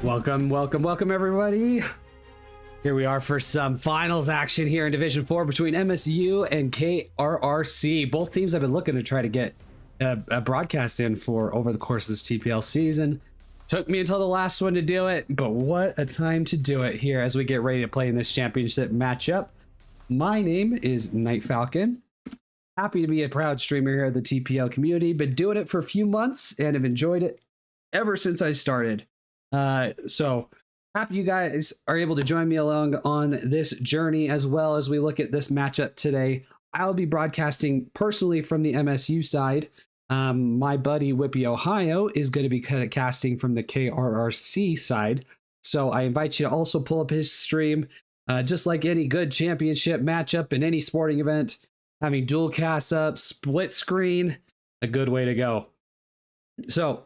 Welcome, welcome, welcome, everybody. Here we are for some finals action here in Division 4 between MSU and KRRC. Both teams have been looking to try to get a broadcast in for over the course of this TPL season. Took me until the last one to do it, but what a time to do it here as we get ready to play in this championship matchup. My name is Night Falcon. Happy to be a proud streamer here at the TPL community. Been doing it for a few months and have enjoyed it ever since I started. So happy you guys are able to join me along on this journey as well as we look at this matchup today. I'll be broadcasting personally from the MSU side. My buddy Whippy Ohio is going to be casting from the KRRC side. So I invite you to also pull up his stream. Just like any good championship matchup in any sporting event, having dual casts up, split screen, a good way to go. So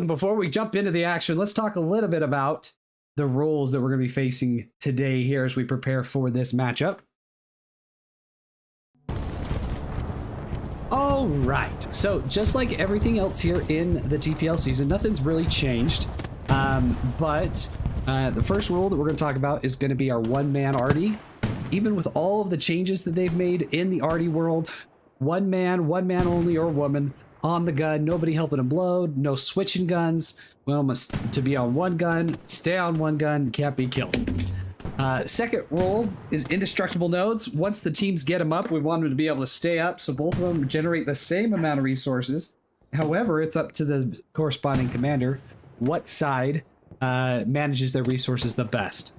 before we jump into the action, let's talk a little bit about the rules that we're going to be facing today here as we prepare for this matchup. All right, so just like everything else here in the TPL season, nothing's really changed. But the first rule that we're going to talk about is going to be our one-man arty. Even with all of the changes that they've made in the arty world, one man only, or woman on the gun, nobody helping him load, no switching guns. Well, must to be on one gun, stay on one gun, can't be killed. Second rule is indestructible nodes. Once the teams get them up, we want them to be able to stay up, so both of them generate the same amount of resources. However, it's up to the corresponding commander what side manages their resources the best.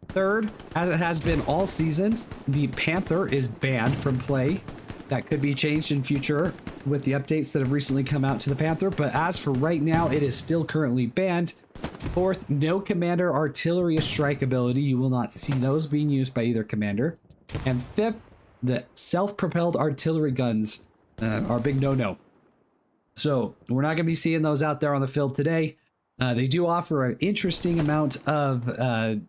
Third, as it has been all seasons, the Panther is banned from play. That could be changed in future with the updates that have recently come out to the Panther, but as for right now, it is still currently banned. Fourth, no commander artillery strike ability. You will not see those being used by either commander. And fifth, the self-propelled artillery guns are a big no-no. So we're not going to be seeing those out there on the field today. They do offer an interesting amount of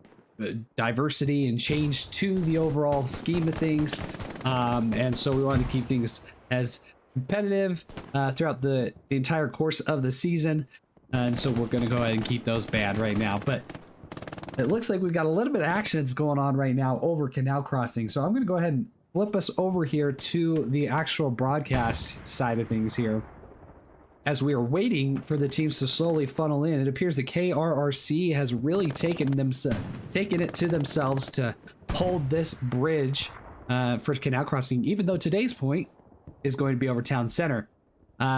diversity and change to the overall scheme of things. And so we want to keep things as competitive throughout the entire course of the season. And so we're going to go ahead and keep those banned right now. But it looks like we've got a little bit of action that's going on right now over Canal Crossing. So I'm going to go ahead and flip us over here to the actual broadcast side of things here. As we are waiting for the teams to slowly funnel in, it appears the KRRC has really taken it to themselves to hold this bridge for Canal Crossing, even though today's point is going to be over town center.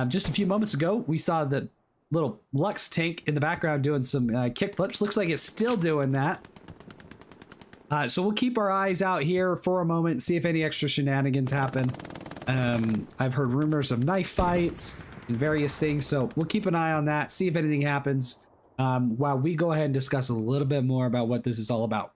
Just a few moments ago, we saw the little Lux tank in the background doing some kick flips. Looks like it's still doing that. So we'll keep our eyes out here for a moment, see if any extra shenanigans happen. I've heard rumors of knife fights and various things, so we'll keep an eye on that, see if anything happens, while we go ahead and discuss a little bit more about what this is all about.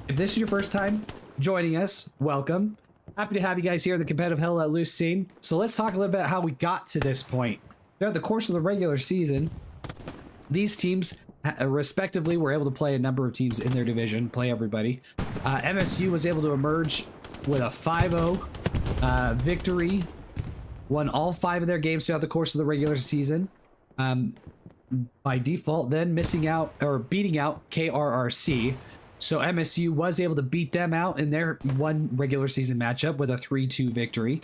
If this is your first time joining us, welcome. Happy to have you guys here in the competitive Hell Let Loose scene. So let's talk a little bit how we got to this point. Throughout the course of the regular season, these teams respectively were able to play a number of teams in their division, play everybody. MSU was able to emerge with a 5-0 victory, won all 5 of their games throughout the course of the regular season. By default, then missing out or beating out KRRC. So MSU was able to beat them out in their one regular season matchup with a 3-2 victory.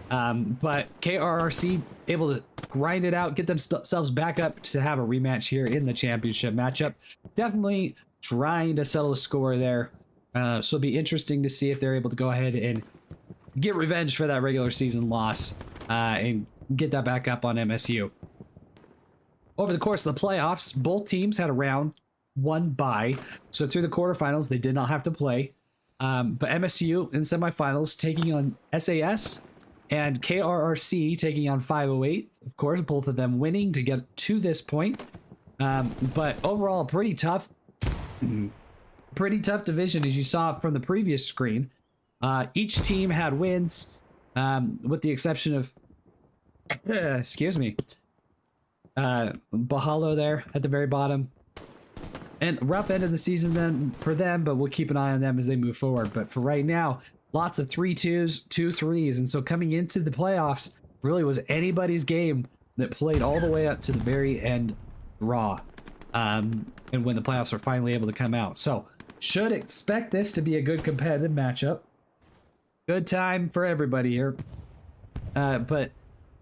But KRRC able to grind it out, get themselves back up to have a rematch here in the championship matchup. Definitely trying to settle the score there. So it'll be interesting to see if they're able to go ahead and get revenge for that regular season loss and get that back up on MSU. Over the course of the playoffs, both teams had a round 1 bye. So through the quarterfinals, they did not have to play. But MSU in semifinals taking on SAS and KRRC taking on 508. Of course, both of them winning to get to this point. But overall, pretty tough division, as you saw from the previous screen. Each team had wins, with the exception of, excuse me, Bahalo there at the very bottom. And rough end of the season then for them, but we'll keep an eye on them as they move forward. But for right now, lots of 3-2s, 2-3s. And so coming into the playoffs really was anybody's game that played all the way up to the very end raw. And when the playoffs are finally able to come out. So should expect this to be a good competitive matchup. Good time for everybody here. But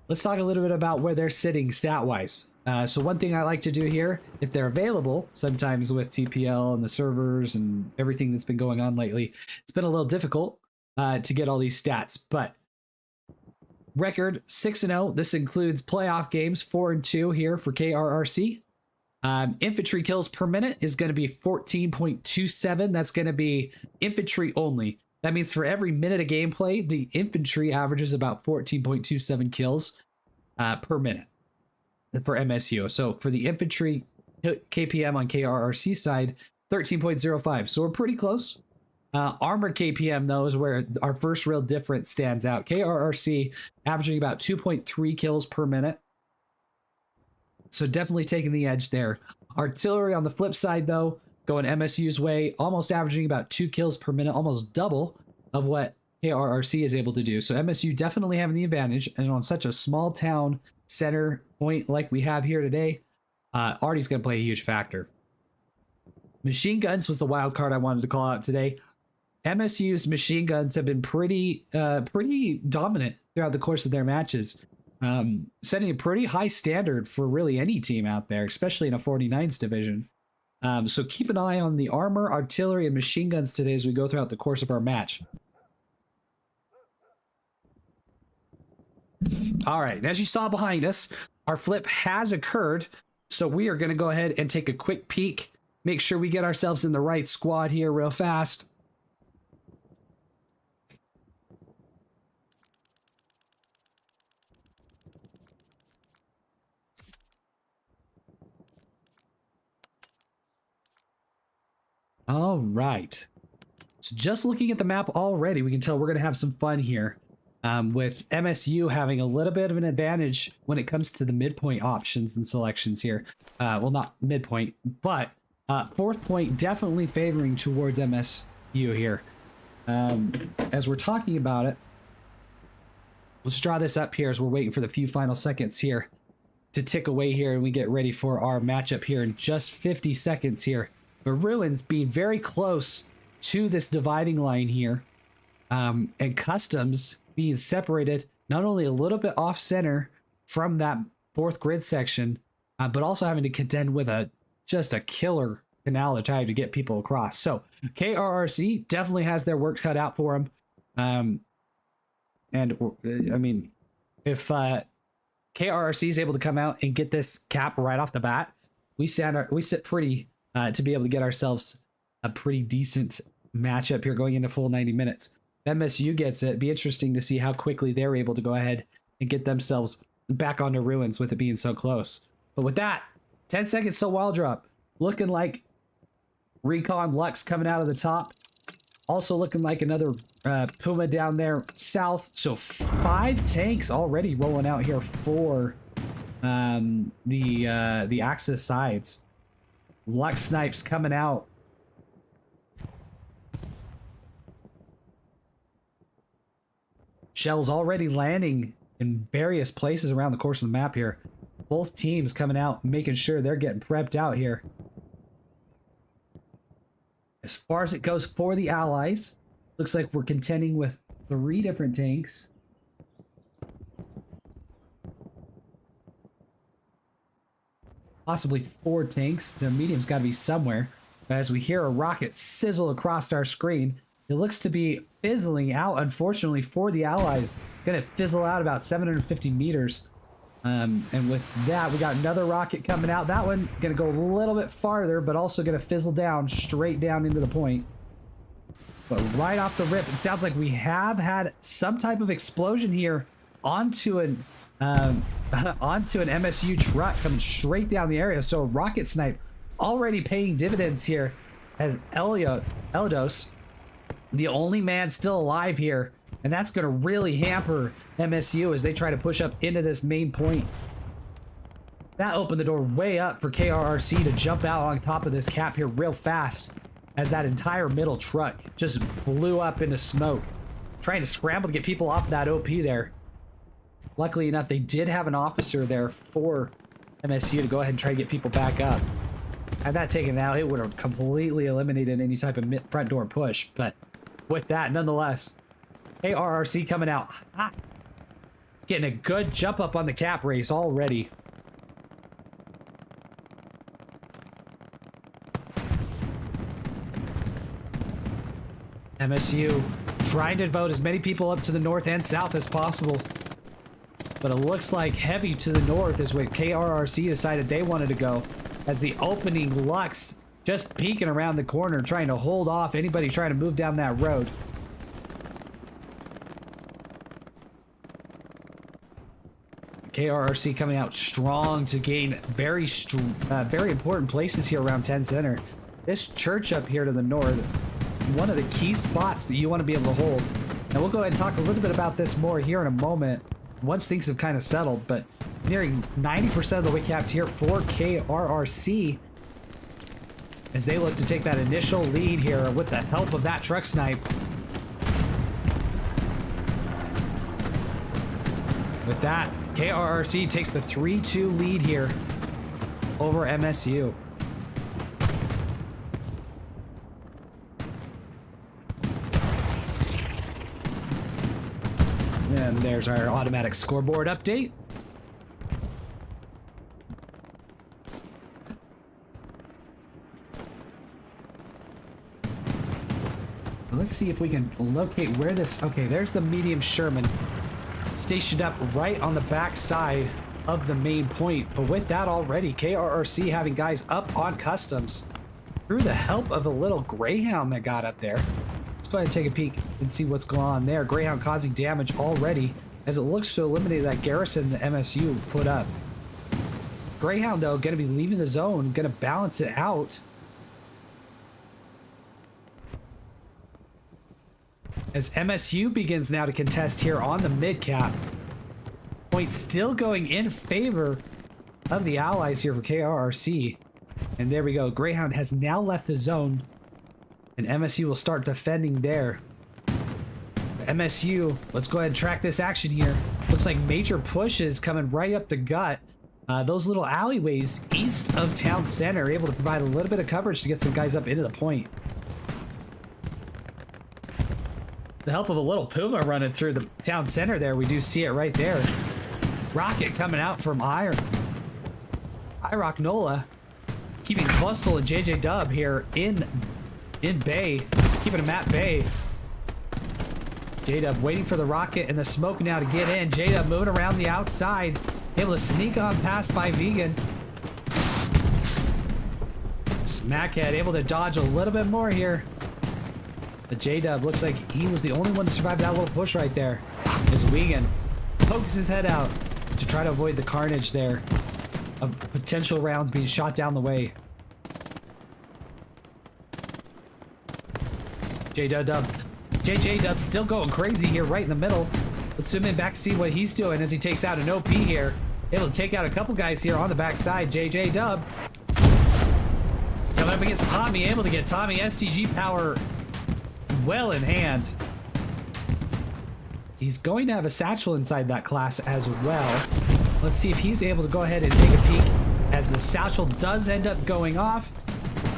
let's talk a little bit about where they're sitting stat-wise. So one thing I like to do here, if they're available, sometimes with TPL and the servers and everything that's been going on lately, it's been a little difficult to get all these stats. But record 6-0. This includes playoff games 4-2 here for KRRC. Infantry kills per minute is going to be 14.27. That's going to be infantry only. That means for every minute of gameplay, the infantry averages about 14.27 kills per minute for MSU. So for the infantry KPM on KRRC side, 13.05. So we're pretty close. Armor KPM, though, is where our first real difference stands out. KRRC averaging about 2.3 kills per minute. So definitely taking the edge there. Artillery on the flip side, though, going MSU's way, almost averaging about 2 kills per minute, almost double of what KRRC is able to do. So MSU definitely having the advantage, and on such a small town center point like we have here today, Artie's going to play a huge factor. Machine guns was the wild card I wanted to call out today. MSU's machine guns have been pretty dominant throughout the course of their matches. Setting a pretty high standard for really any team out there, especially in a 49s division. So keep an eye on the armor, artillery, and machine guns today as we go throughout the course of our match. All right, as you saw behind us, our flip has occurred. So we are going to go ahead and take a quick peek. Make sure we get ourselves in the right squad here real fast. All right. So just looking at the map already, we can tell we're going to have some fun here. With MSU having a little bit of an advantage when it comes to the midpoint options and selections here. Well, not midpoint, but fourth point definitely favoring towards MSU here. As we're talking about it, let's draw this up here as we're waiting for the few final seconds here to tick away here, and we get ready for our matchup here in just 50 seconds here. But Ruins being very close to this dividing line here, and Customs being separated not only a little bit off center from that fourth grid section, but also having to contend with just a killer canal to try to get people across. So KRRC definitely has their work cut out for them. And I mean, if KRRC is able to come out and get this cap right off the bat, we sit pretty to be able to get ourselves a pretty decent matchup here going into full 90 minutes. MSU gets it. It'd be interesting to see how quickly they're able to go ahead and get themselves back onto Ruins with it being so close. But with that, 10 seconds till wall drop. Looking like Recon Lux coming out of the top. Also looking like another Puma down there south. So 5 tanks already rolling out here for the Axis sides. Lux snipes coming out. Shells already landing in various places around the course of the map here. Both teams coming out, making sure they're getting prepped out here. As far as it goes for the Allies, looks like we're contending with 3 different tanks. Possibly 4 tanks. The medium's got to be somewhere. As we hear a rocket sizzle across our screen, it looks to be fizzling out, unfortunately, for the Allies. Gonna fizzle out about 750 meters. And with that, we got another rocket coming out. That one gonna go a little bit farther, but also gonna fizzle down, straight down into the point. But right off the rip, it sounds like we have had some type of explosion here onto an MSU truck coming straight down the area. So rocket snipe already paying dividends here as Elidos, the only man still alive here, and that's going to really hamper MSU as they try to push up into this main point. That opened the door way up for KRRC to jump out on top of this cap here real fast as that entire middle truck just blew up into smoke. Trying to scramble to get people off that OP there. Luckily enough, they did have an officer there for MSU to go ahead and try to get people back up. Had that taken out, it would have completely eliminated any type of front door push. But with that, nonetheless, KRRC coming out hot. Getting a good jump up on the cap race already. MSU trying to vote as many people up to the north and south as possible. But it looks like heavy to the north is where KRRC decided they wanted to go. As the opening Lux just peeking around the corner, trying to hold off anybody trying to move down that road. KRRC coming out strong to gain very important places here around 10 Center. This church up here to the north, one of the key spots that you want to be able to hold. And we'll go ahead and talk a little bit about this more here in a moment once things have kind of settled, but nearing 90% of the way capped here for KRRC as they look to take that initial lead here with the help of that truck snipe. With that, KRRC takes the 3-2 lead here over MSU. And there's our automatic scoreboard update. Let's see if we can locate where this... Okay, there's the medium Sherman stationed up right on the back side of the main point. But with that already, KRRC having guys up on customs through the help of a little Greyhound that got up there. Let's go ahead and take a peek and see what's going on there. Greyhound causing damage already as it looks to eliminate that garrison the MSU put up. Greyhound, though, going to be leaving the zone, going to balance it out. As MSU begins now to contest here on the mid cap. Points still going in favor of the allies here for KRRC. And there we go. Greyhound has now left the zone. And MSU will start defending there. MSU, let's go ahead and track this action here. Looks like major pushes coming right up the gut. Those little alleyways east of town center are able to provide a little bit of coverage to get some guys up into the point. The help of a little Puma running through the town center there. We do see it right there. Rocket coming out from IROC Nola. Keeping Clussel and JJ Dub here in bay. Keeping them at bay. J-Dub waiting for the rocket and the smoke now to get in. J-Dub moving around the outside. Able to sneak on past by Vegan. Smackhead able to dodge a little bit more here. But J-Dub looks like he was the only one to survive that little push right there. As Vegan pokes his head out to try to avoid the carnage there of potential rounds being shot down the way. JJ Dub still going crazy here right in the middle. Let's zoom in back to see what he's doing as he takes out an OP here. Able to take out a couple guys here on the backside. JJ Dub coming up against Tommy, able to get Tommy STG power well in hand. He's going to have a satchel inside that class as well. Let's see if he's able to go ahead and take a peek as the satchel does end up going off.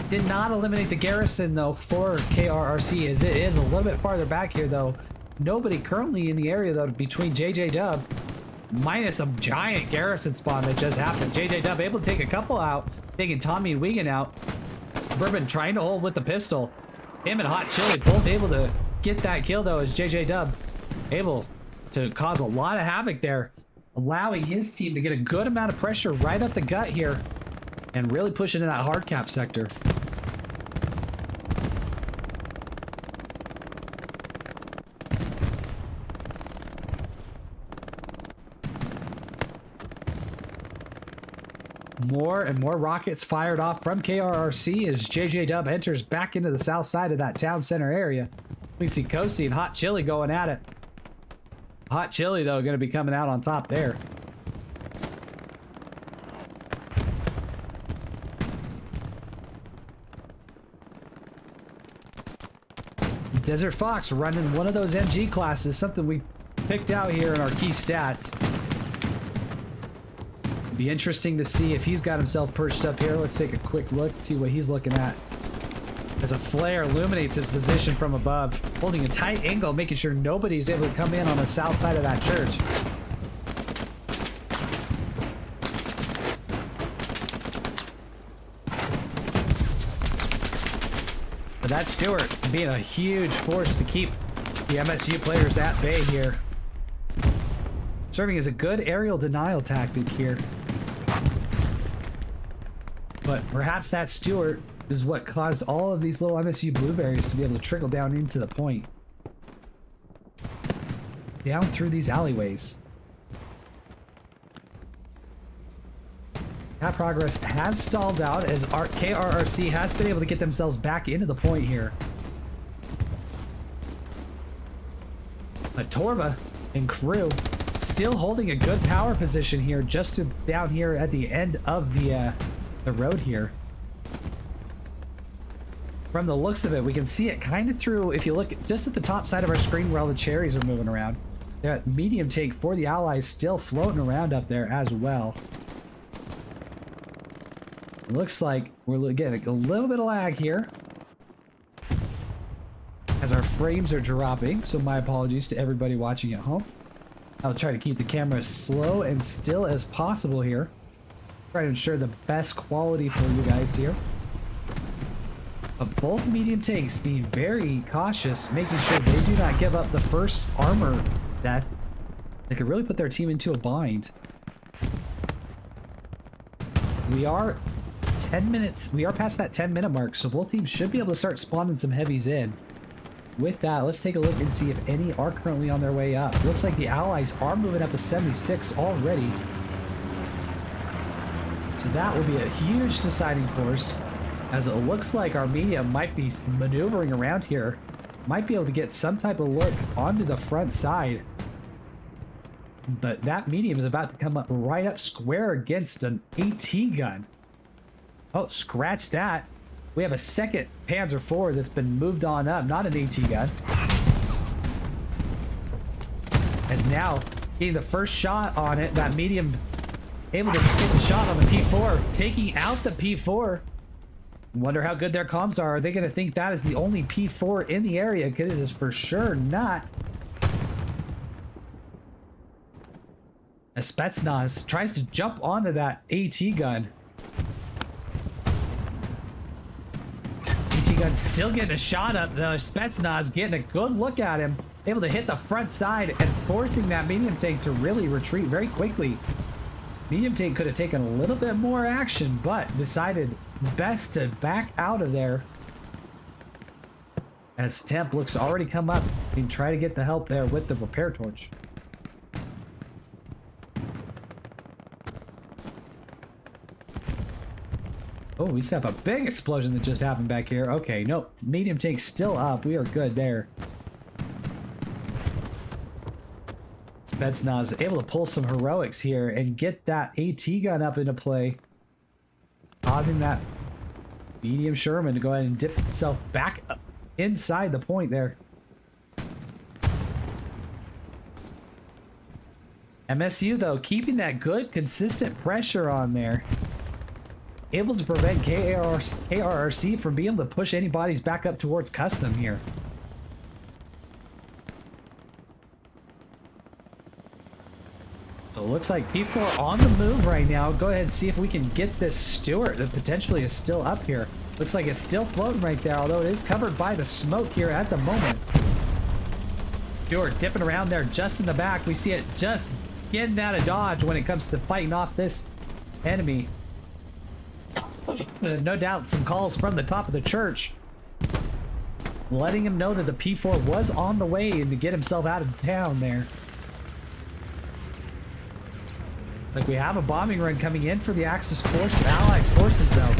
Did not eliminate the garrison though for KRRC as it is a little bit farther back here though. Nobody currently in the area though between JJ Dub minus a giant garrison spawn that just happened. JJ Dub able to take a couple out, taking Tommy and Wigan out. Bourbon trying to hold with the pistol. Him and Hot Chili both able to get that kill though as JJ Dub able to cause a lot of havoc there, allowing his team to get a good amount of pressure right up the gut here and really push into that hard cap sector. More and more rockets fired off from KRRC as JJ Dub enters back into the south side of that town center area. We can see Kosi and Hot Chili going at it. Hot Chili, though, going to be coming out on top there. Desert Fox running one of those MG classes, something we picked out here in our key stats. Be interesting to see if he's got himself perched up here. Let's take a quick look, see what he's looking at. As a flare illuminates his position from above, holding a tight angle, making sure nobody's able to come in on the south side of that church. But that Stewart being a huge force to keep the MSU players at bay here. Serving as a good aerial denial tactic here. But perhaps that Stewart is what caused all of these little MSU blueberries to be able to trickle down into the point. Down through these alleyways. That progress has stalled out as KRRC has been able to get themselves back into the point here. But Torva and crew still holding a good power position here, just down here at the end of the road here. From the looks of it, we can see it kind of through, if you look just at the top side of our screen where all the cherries are moving around. That medium tank for the Allies still floating around up there as well. It looks like we're getting a little bit of lag here as our frames are dropping, so my apologies to everybody watching at home. I'll try to keep the camera as slow and still as possible here. Try to ensure the best quality for you guys here. But both medium tanks being very cautious, making sure they do not give up the first armor death. They could really put their team into a bind. We are 10 minutes, we are past that 10-minute mark, so both teams should be able to start spawning some heavies in. With that, let's take a look and see if any are currently on their way up. Looks like the Allies are moving up to 76 already. So that will be a huge deciding force, as it looks like our medium might be maneuvering around here. Might be able to get some type of look onto the front side. But that medium is about to come up right up square against an AT gun. Oh, scratch that. We have a second Panzer IV that's been moved on up, not an AT gun. As now, getting the first shot on it, that medium able to get the shot on the P4, taking out the P4. Wonder how good their comms are. Are they going to think that is the only P4 in the area? Because it is for sure not. As Spetsnaz tries to jump onto that AT gun. AT gun still getting a shot up though. Spetsnaz getting a good look at him. Able to hit the front side and forcing that medium tank to really retreat very quickly. Medium tank could have taken a little bit more action, but decided best to back out of there. As Temp looks to already come up and try to get the help there with the repair torch. Oh, we just have a big explosion that just happened back here. Okay, nope. Medium tank's still up. We are good there. Spetsnaz able to pull some heroics here and get that AT gun up into play, causing that medium Sherman to go ahead and dip itself back up inside the point there. MSU though keeping that good consistent pressure on there, able to prevent KRRC from being able to push any bodies back up towards custom here. So it looks like P4 on the move right now. Go ahead and see if we can get this Stewart that potentially is still up here. Looks like it's still floating right there, although it is covered by the smoke here at the moment. Stewart dipping around there just in the back. We see it just getting out of dodge when it comes to fighting off this enemy. No doubt some calls from the top of the church letting him know that the P4 was on the way and to get himself out of town there. It's like we have a bombing run coming in for the Axis force, Allied forces though,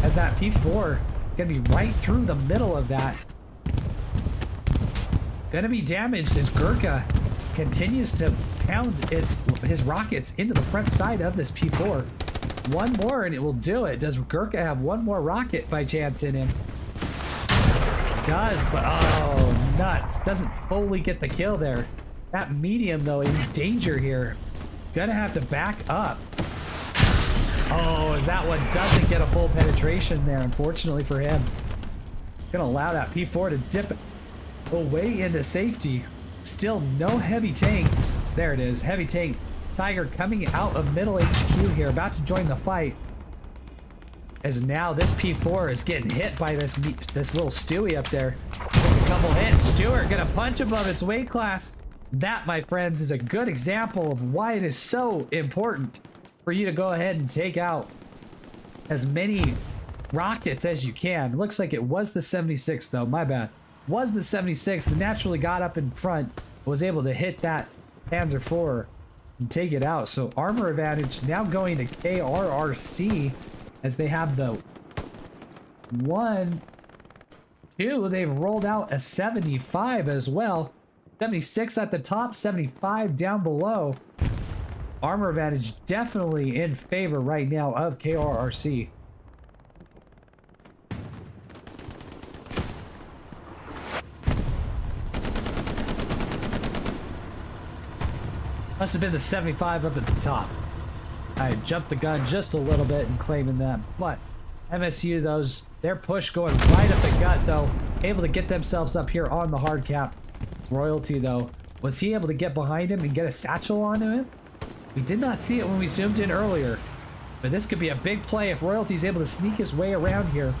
as that P4 gonna be right through the middle of that. Gonna be damaged as Gurkha continues to pound his rockets into the front side of this P4. One more and it will do it. Does Gurkha have one more rocket by chance in him? does, but oh, nuts. Doesn't fully get the kill there. That medium, though, in danger here. Gonna have to back up. Oh, as that one doesn't get a full penetration there, unfortunately for him. Gonna allow that P4 to dip away into safety. Still no heavy tank. There it is, heavy tank. Tiger coming out of middle HQ here, about to join the fight. As now this P4 is getting hit by this little Stewie up there. A couple hits. Stewart gonna punch above its weight class. That, my friends, is a good example of why it is so important for you to go ahead and take out as many rockets as you can. Looks like it was the 76 though, my bad. Was the 76 that naturally got up in front, was able to hit that Panzer IV and take it out. So armor advantage now going to KRRC as they have the 1, 2. They've rolled out a 75 as well. 76 at the top, 75 down below. Armor advantage definitely in favor right now of KRRC. Must have been the 75 up at the top. I jumped the gun just a little bit and claiming that. But MSU, their push going right up the gut though. Able to get themselves up here on the hard cap. Royalty though, was he able to get behind him and get a satchel onto him? We did not see it when we zoomed in earlier, but this could be a big play if Royalty's able to sneak his way around here.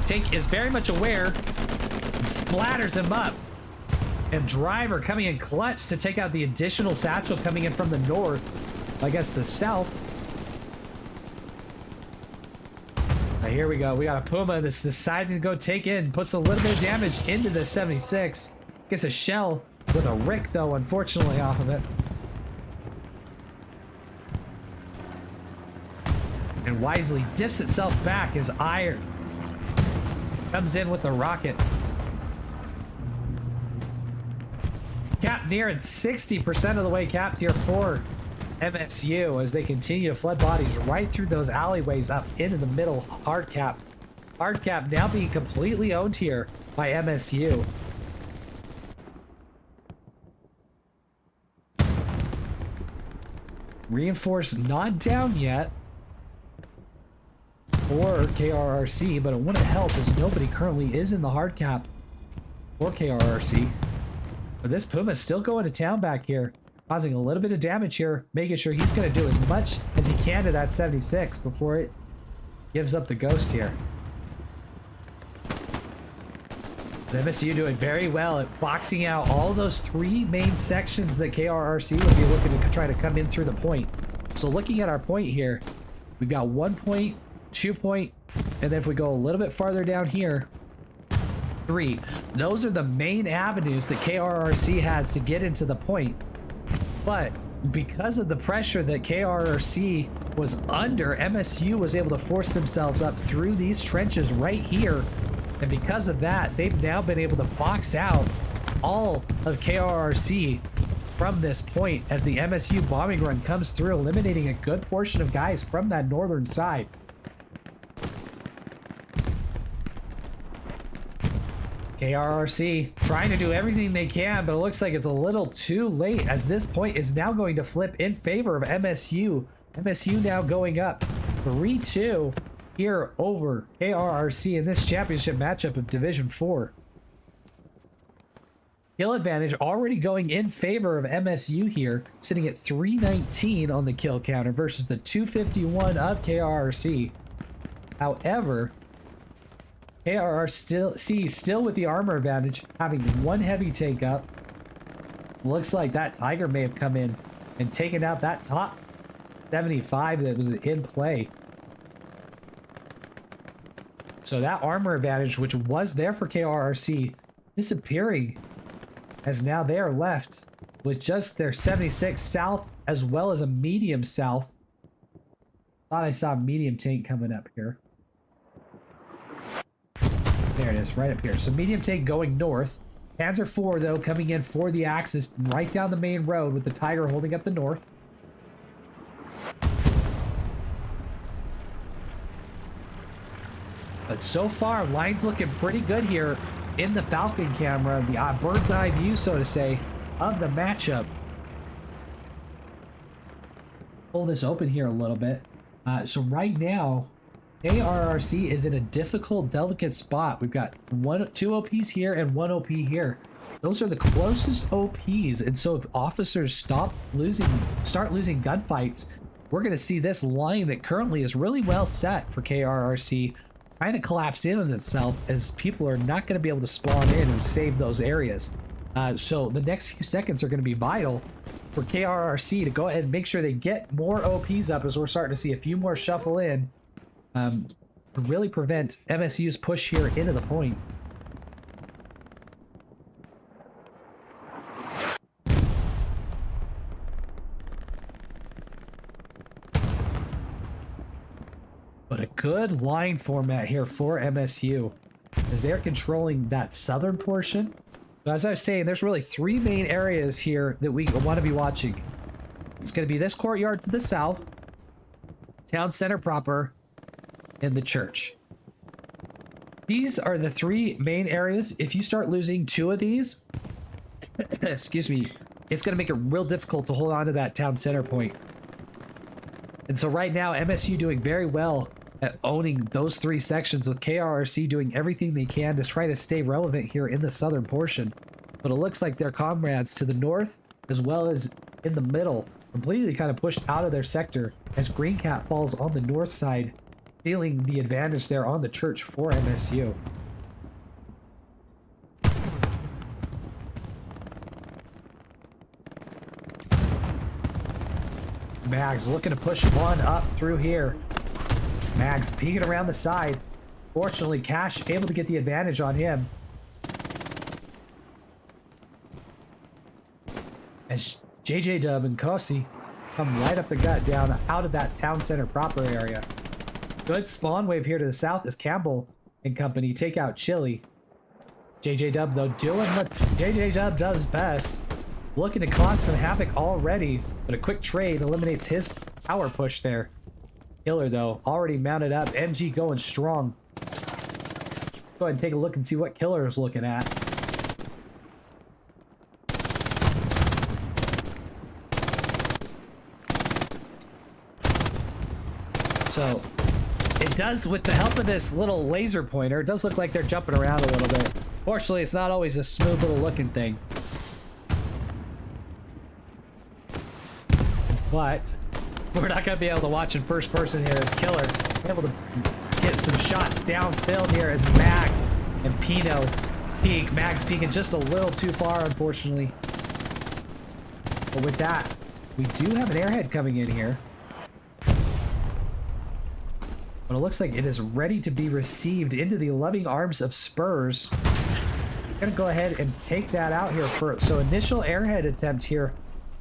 Tank is very much aware and splatters him up. And Driver coming in clutch to take out the additional satchel coming in from the north, I guess the south. Here we go. We got a Puma that's deciding to go take in. Puts a little bit of damage into the 76. Gets a shell with a Rick, though, unfortunately, off of it. And wisely dips itself back as Iron comes in with the rocket. Cap nearing 60% of the way capped here for MSU as they continue to flood bodies right through those alleyways up into the middle. Hard cap now being completely owned here by MSU. Reinforced not down yet for KRRC, but it wouldn't help as nobody currently is in the hard cap for KRRC. But this Puma is still going to town back here, causing a little bit of damage here, making sure he's going to do as much as he can to that 76 before it gives up the ghost here. The MSU doing very well at boxing out all those 3 main sections that KRRC would be looking to try to come in through the point. So looking at our point here, we've got 1 point, 2 point, and then if we go a little bit farther down here, 3. Those are the main avenues that KRRC has to get into the point. But because of the pressure that KRRC was under, MSU was able to force themselves up through these trenches right here. And because of that, they've now been able to box out all of KRRC from this point as the MSU bombing run comes through, eliminating a good portion of guys from that northern side. KRRC trying to do everything they can, but it looks like it's a little too late as this point is now going to flip in favor of MSU. MSU now going up 3-2 here over KRRC in this championship matchup of Division 4. Kill advantage already going in favor of MSU here, sitting at 319 on the kill counter versus the 251 of KRRC. However, KRRC still with the armor advantage, having 1 heavy tank up. Looks like that Tiger may have come in and taken out that top 75 that was in play. So that armor advantage, which was there for KRRC, disappearing as now they are left with just their 76 south as well as a medium south. Thought I saw a medium tank coming up here. There it is, right up here. So medium tank going north. Panzer IV, though, coming in for the Axis right down the main road with the Tiger holding up the north. But so far, line's looking pretty good here in the Falcon camera, the bird's eye view, so to say, of the matchup. Pull this open here a little bit. So right now, KRRC is in a difficult, delicate spot. We've got two OPs here and one OP here. Those are the closest OPs, and so if officers start losing gunfights, we're going to see this line that currently is really well set for KRRC kind of collapse in on itself, as people are not going to be able to spawn in and save those areas. So the next few seconds are going to be vital for KRRC to go ahead and make sure they get more OPs up, as we're starting to see a few more shuffle in, to really prevent MSU's push here into the point. But a good line format here for MSU, as they're controlling that southern portion. So as I was saying, there's really three main areas here that we want to be watching. It's going to be this courtyard to the south, town center proper, and the church. These are the three main areas. If you start losing two of these, excuse me, it's going to make it real difficult to hold on to that town center point. And so right now, MSU doing very well at owning those three sections, with KRRC doing everything they can to try to stay relevant here in the southern portion. But it looks like their comrades to the north, as well as in the middle, completely kind of pushed out of their sector, as Green Cat falls on the north side, stealing the advantage there on the church for MSU. Mags looking to push one up through here. Mags peeking around the side. Fortunately, Cash able to get the advantage on him. As JJ Dub and Kosi come right up the gut down out of that town center proper area. Good spawn wave here to the south as Campbell and company take out Chili. JJ Dub, though, doing what JJ Dub does best. Looking to cause some havoc already, but a quick trade eliminates his power push there. Killer, though, already mounted up. MG going strong. Go ahead and take a look and see what Killer is looking at. So, it does, with the help of this little laser pointer, it does look like they're jumping around a little bit. Fortunately, it's not always a smooth little looking thing. But we're not going to be able to watch in first person here as Killer able to get some shots downfield here as Mags and Pino peek. Mags peeking just a little too far, unfortunately. But with that, we do have an airhead coming in here. But it looks like it is ready to be received into the loving arms of Spurs. I'm going to go ahead and take that out here first. So initial airhead attempt here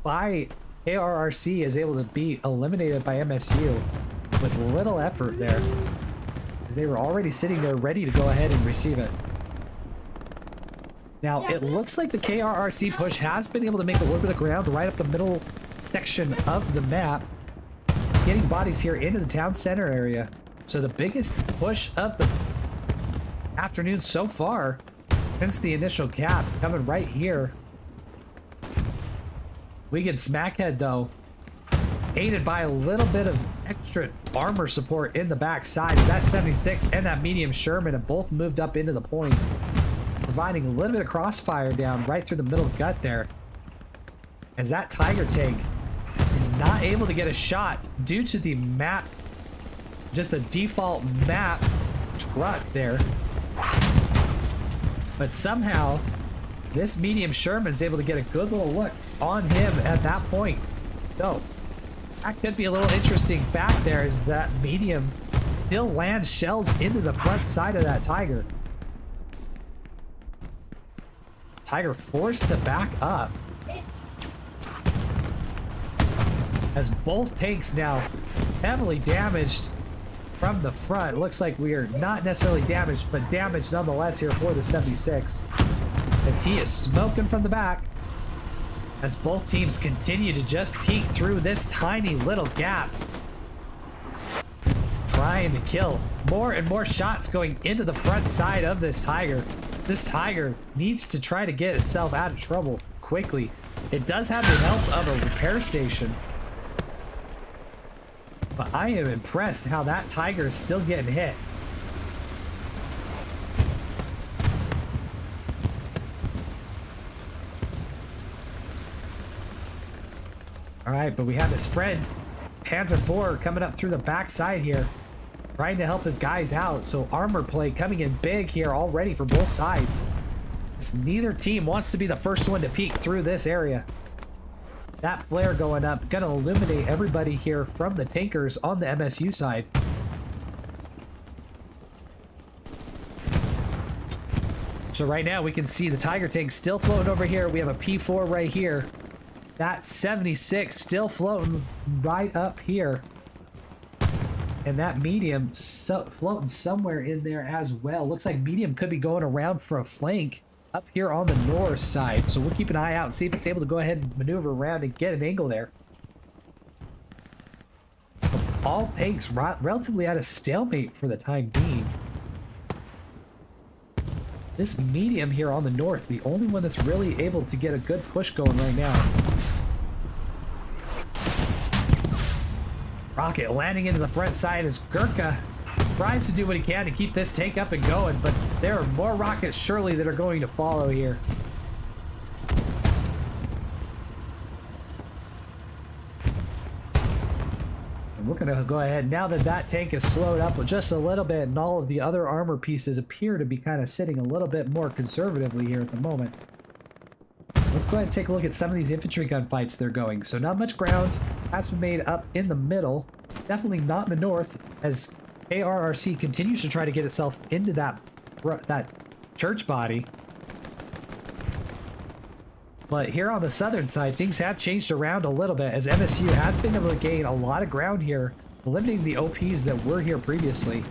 by KRRC is able to be eliminated by MSU with little effort there, as they were already sitting there ready to go ahead and receive it. Now, it looks like the KRRC push has been able to make a little bit of ground right up the middle section of the map, getting bodies here into the town center area. So the biggest push of the afternoon so far, since the initial gap, coming right here. We get Smackhead, though, aided by a little bit of extra armor support in the backside. That 76 and that medium Sherman have both moved up into the point, providing a little bit of crossfire down right through the middle gut there, as that Tiger tank is not able to get a shot due to the map, just the default map truck there. But somehow this medium Sherman's able to get a good little look on him at that point. So that could be a little interesting back there, as that medium still lands shells into the front side of that Tiger. Tiger forced to back up, as both tanks now heavily damaged from the front. Looks like we are not necessarily damaged, but damaged nonetheless here for the 76, as he is smoking from the back, as both teams continue to just peek through this tiny little gap, trying to kill. More and more shots going into the front side of this tiger. This tiger needs to try to get itself out of trouble quickly. It does have the help of a repair station. But I am impressed how that tiger is still getting hit. All right, but we have his friend, Panzer IV, coming up through the backside here, trying to help his guys out. So armor play coming in big here already for both sides. Neither team wants to be the first one to peek through this area. That flare going up, gonna illuminate everybody here from the tankers on the MSU side. So right now we can see the Tiger tank still floating over here. We have a P4 right here. That 76 still floating right up here. And that medium floating somewhere in there as well. Looks like medium could be going around for a flank up here on the north side. So we'll keep an eye out and see if it's able to go ahead and maneuver around and get an angle there. All tanks relatively at a stalemate for the time being. This medium here on the north, the only one that's really able to get a good push going right now. Rocket landing into the front side as Gurkha tries to do what he can to keep this tank up and going, but there are more rockets surely that are going to follow here. And we're going to go ahead, now that that tank is slowed up just a little bit and all of the other armor pieces appear to be kind of sitting a little bit more conservatively here at the moment. Let's go ahead and take a look at some of these infantry gunfights they're going. So not much ground has been made up in the middle. Definitely not in the north, as KRRC continues to try to get itself into that church body. But here on the southern side, things have changed around a little bit, as MSU has been able to gain a lot of ground here, eliminating the OPs that were here previously.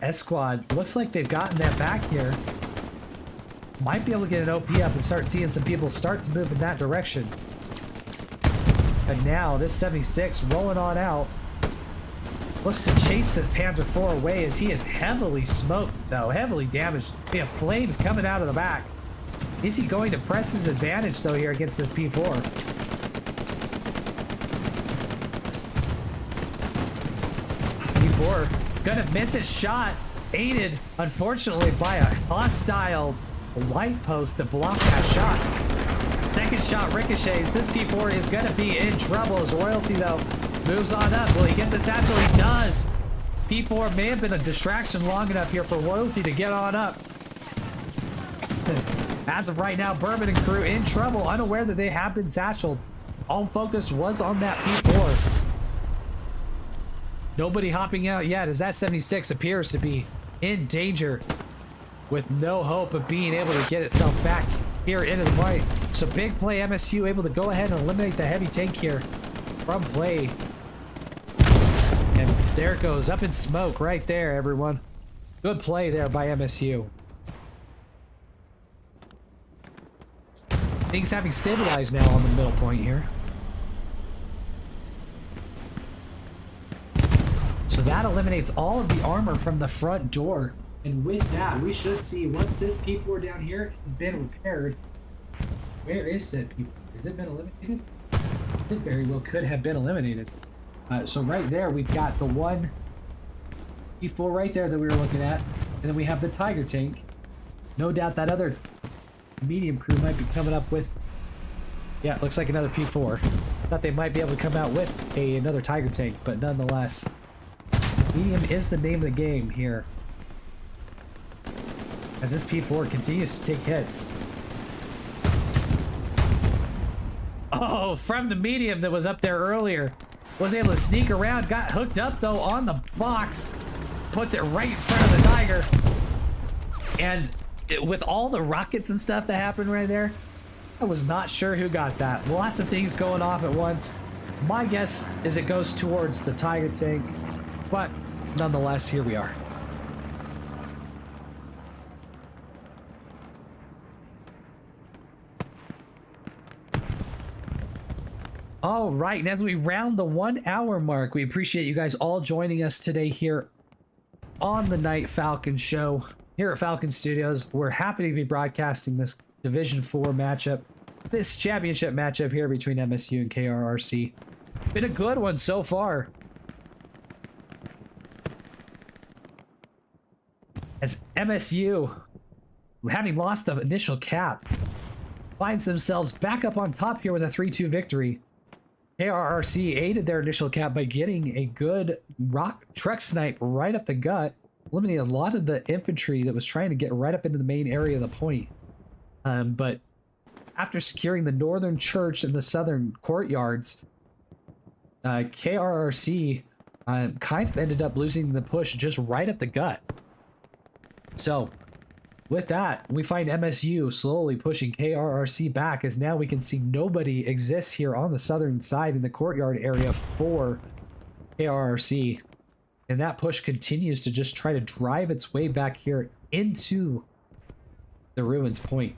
S-Squad, looks like they've gotten that back here. Might be able to get an OP up and start seeing some people start to move in that direction. But now, this 76 rolling on out. Looks to chase this Panzer IV away as he is heavily smoked, though. Heavily damaged. We have flames coming out of the back. Is he going to press his advantage, though, here against this P4? P4 gonna miss his shot, aided, unfortunately, by a hostile light post that blocked that shot. Second shot ricochets. This P4 is gonna be in trouble. As Royalty, though, moves on up. Will he get the satchel? He does. P4 may have been a distraction long enough here for Royalty to get on up. As of right now, Bourbon and crew in trouble, unaware that they have been satcheled. All focus was on that P4. Nobody hopping out yet, as that 76 appears to be in danger with no hope of being able to get itself back here into the fight. So big play MSU able to go ahead and eliminate the heavy tank here from play. And there it goes, up in smoke right there, everyone. Good play there by MSU. Things having stabilized now on the middle point here. So that eliminates all of the armor from the front door. And with that, we should see, once this P4 down here has been repaired, where is said P4? Has it been eliminated? It very well could have been eliminated. So right there, we've got the one P4 right there that we were looking at. And then we have the Tiger tank. No doubt that other medium crew might be coming up with, yeah, it looks like another P4. Thought they might be able to come out with another Tiger tank, but nonetheless, medium is the name of the game here, as this P4 continues to take hits. Oh, from the medium that was up there earlier. Was able to sneak around, got hooked up though on the box. Puts it right in front of the Tiger. And with all the rockets and stuff that happened right there, I was not sure who got that. Lots of things going off at once. My guess is it goes towards the Tiger tank, but nonetheless, here we are. All right, and as we round the 1 hour mark, we appreciate you guys all joining us today here on the Night Falcon Show here at Falcon Studios. We're happy to be broadcasting this Division 4 matchup, this championship matchup here between MSU and KRRC. Been a good one so far. As MSU, having lost the initial cap, finds themselves back up on top here with a 3-2 victory. KRRC aided their initial cap by getting a good rock truck snipe right up the gut, eliminating a lot of the infantry that was trying to get right up into the main area of the point. But after securing the northern church and the southern courtyards, KRRC kind of ended up losing the push just right up the gut. So with that, we find MSU slowly pushing KRRC back, as now we can see nobody exists here on the southern side in the courtyard area for KRRC. And that push continues to just try to drive its way back here into the ruins point.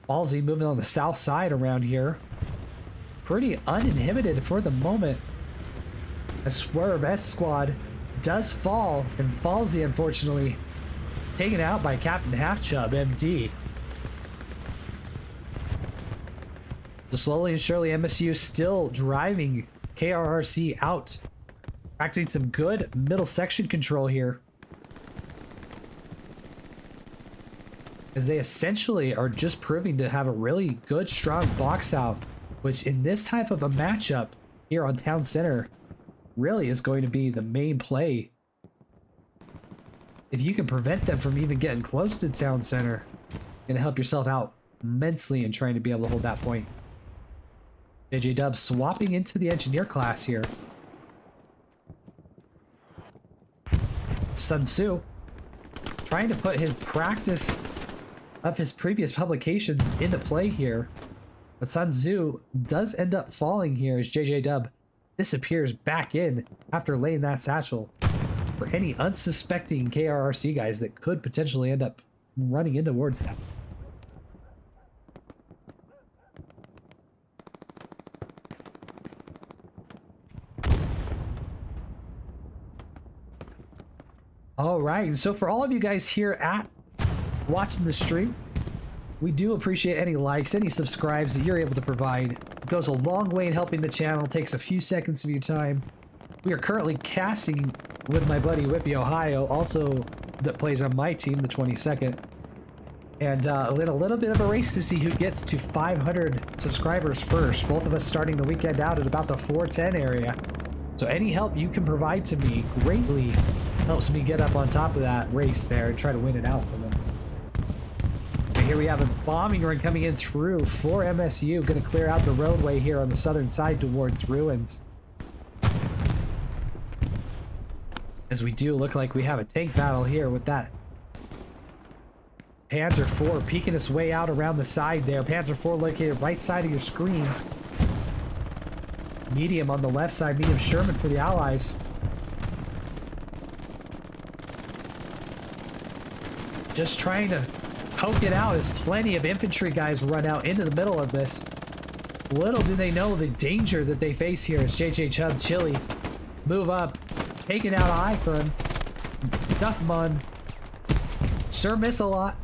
Ballsy moving on the south side around here. Pretty uninhibited for the moment. A Swerve S Squad does fall, and Falsey, unfortunately, taken out by Captain Halfchub, MD. So slowly and surely, MSU still driving KRRC out. Practicing some good middle section control here, as they essentially are just proving to have a really good, strong box out, which in this type of a matchup here on Town Center really is going to be the main play. If you can prevent them from even getting close to Town Center, you're gonna help yourself out immensely in trying to be able to hold that point. JJ Dub swapping into the engineer class here. Sun Tzu trying to put his practice of his previous publications into play here. But Sun Tzu does end up falling here as JJ Dub disappears back in after laying that satchel for any unsuspecting KRRC guys that could potentially end up running in towards them. All right, so for all of you guys here at watching the stream, we do appreciate any likes, any subscribes that you're able to provide. It goes a long way in helping the channel. It takes a few seconds of your time. We are currently casting with my buddy Whippy Ohio, also that plays on my team, the 22nd. And a little bit of a race to see who gets to 500 subscribers first. Both of us starting the weekend out at about the 410 area. So any help you can provide to me greatly helps me get up on top of that race there and try to win it out for them. Here we have a bombing run coming in through for MSU, going to clear out the roadway here on the southern side towards ruins. As we do look like we have a tank battle here with that Panzer IV peeking its way out around the side there. Panzer IV located right side of your screen. Medium on the left side, medium Sherman for the Allies. Just trying to poke it out as plenty of infantry guys run out into the middle of this. Little do they know the danger that they face here as JJ Chubb Chili move up, taking out Ifron. Duffman sure miss a lot.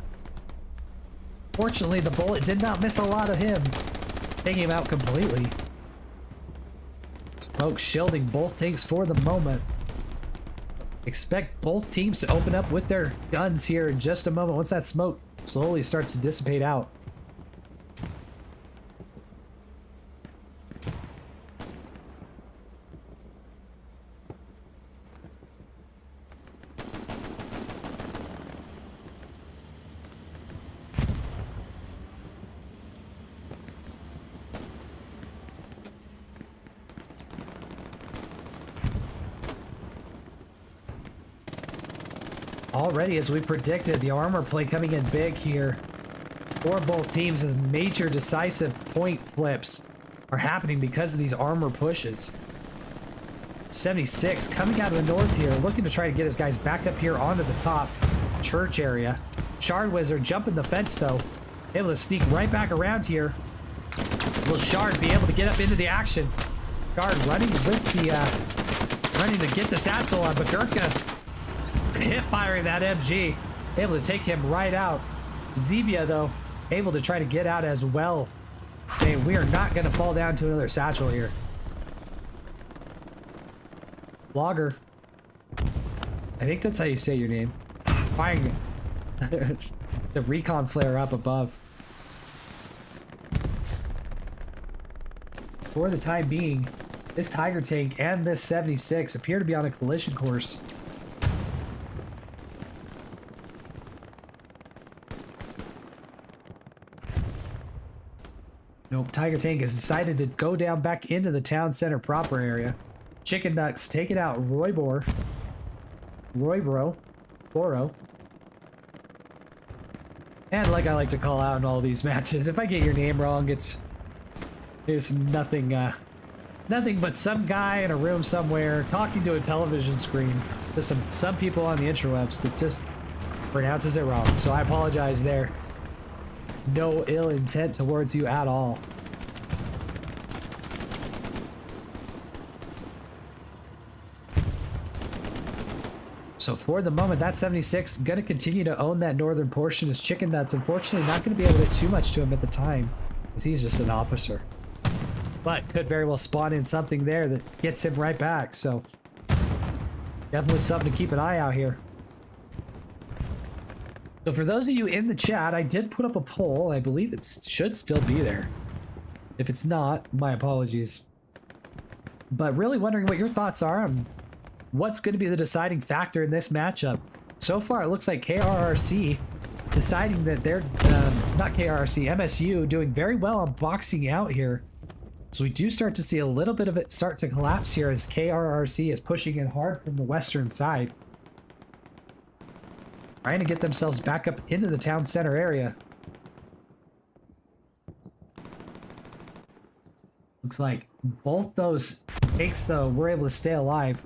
Fortunately, the bullet did not miss a lot of him, taking him out completely. Smoke shielding both tanks for the moment. Expect both teams to open up with their guns here in just a moment once that smoke slowly starts to dissipate out. Already, as we predicted, the armor play coming in big here for both teams as major decisive point flips are happening because of these armor pushes. 76 coming out of the north here, looking to try to get his guys back up here onto the top church area. Shard Wizard jumping the fence though. Able to sneak right back around here. Will Shard be able to get up into the action? Shard running with the, running to get the satchel on, but Gurkha hip firing that MG. Able to take him right out. Zevia though, able to try to get out as well. Saying we are not going to fall down to another satchel here. Logger. I think that's how you say your name. Firing the recon flare up above. For the time being, this Tiger tank and this 76 appear to be on a collision course. Nope, Tiger tank has decided to go down back into the town center proper area. Chicken Nuts taking out Roybro. Boro. And like I like to call out in all these matches, if I get your name wrong, it's nothing but some guy in a room somewhere talking to a television screen to some people on the interwebs that just pronounces it wrong. So I apologize there. No ill intent towards you at all. So for the moment, that 76 going to continue to own that northern portion as Chicken Nuts. Unfortunately, not going to be able to do too much to him at the time, because he's just an officer. But could very well spawn in something there that gets him right back. So definitely something to keep an eye out here. So for those of you in the chat, I did put up a poll. I believe it should still be there. If it's not, my apologies. But really wondering what your thoughts are on what's going to be the deciding factor in this matchup. So far, it looks like KRRC deciding that they're, not KRRC, MSU doing very well on boxing out here. So we do start to see a little bit of it start to collapse here as KRRC is pushing in hard from the western side. Trying to get themselves back up into the town center area. Looks like both those tanks, though, were able to stay alive.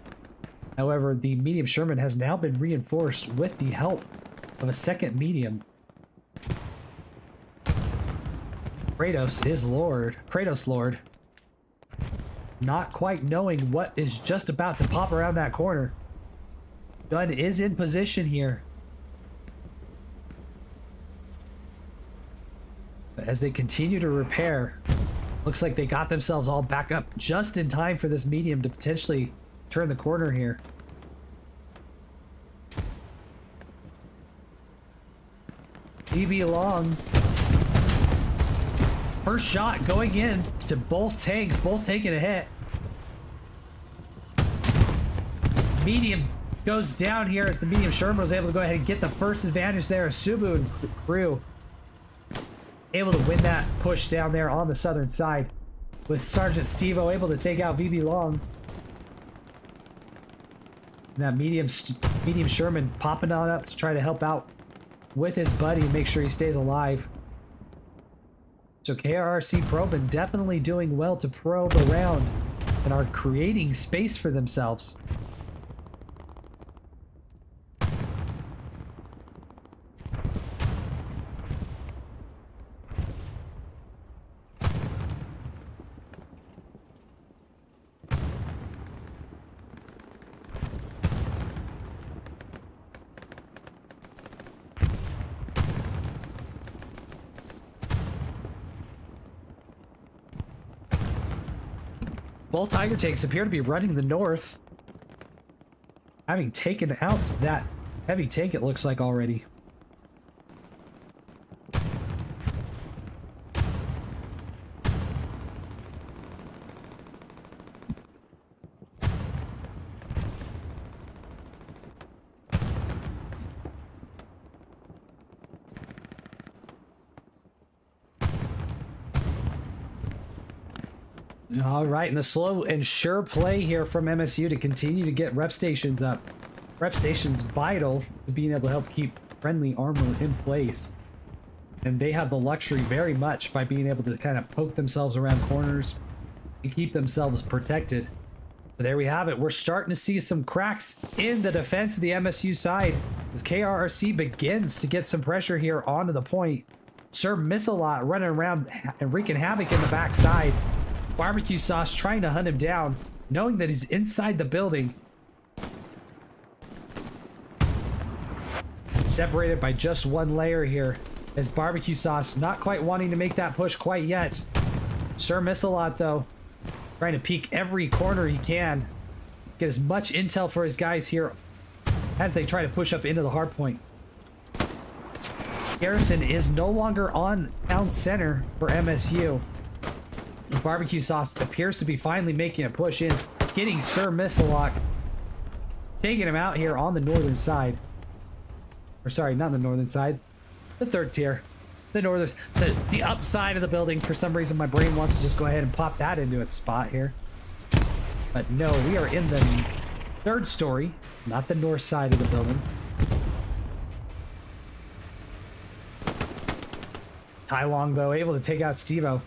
However, the medium Sherman has now been reinforced with the help of a second medium. Kratos Lord. Not quite knowing what is just about to pop around that corner. Gun is in position here. But as they continue to repair, looks like they got themselves all back up just in time for this medium to potentially turn the corner here. DB Long. First shot going in to both tanks, both taking a hit. Medium goes down here as the medium Sherman was able to go ahead and get the first advantage there. Subu and crew able to win that push down there on the southern side, with Sergeant Stevo able to take out VB Long. That medium Sherman popping on up to try to help out with his buddy and make sure he stays alive. So KRRC probing, definitely doing well to probe around and are creating space for themselves. Both Tiger tanks appear to be running the north, having taken out that heavy tank, it looks like, already. All right, and the slow and sure play here from MSU to continue to get rep stations up. Rep stations vital to being able to help keep friendly armor in place. And they have the luxury very much by being able to kind of poke themselves around corners and keep themselves protected. But there we have it. We're starting to see some cracks in the defense of the MSU side. as KRRC begins to get some pressure here onto the point. Sir Miss-a-lot running around and wreaking havoc in the backside. Barbecue Sauce trying to hunt him down, knowing that he's inside the building. Separated by just one layer here, as Barbecue Sauce not quite wanting to make that push quite yet. Sir Miss-a-lot, though, trying to peek every corner he can. Get as much intel for his guys here as they try to push up into the hard point. Garrison is no longer on town center for MSU. Barbecue Sauce appears to be finally making a push in, getting Sir Miss-a-lot, taking him out here on the northern side. Or sorry, not the northern side, the third tier. The northern, the upside of the building. For some reason, my brain wants to just go ahead and pop that into its spot here. But no, we are in the third story, not the north side of the building. Tai Long, though, able to take out Steve-O.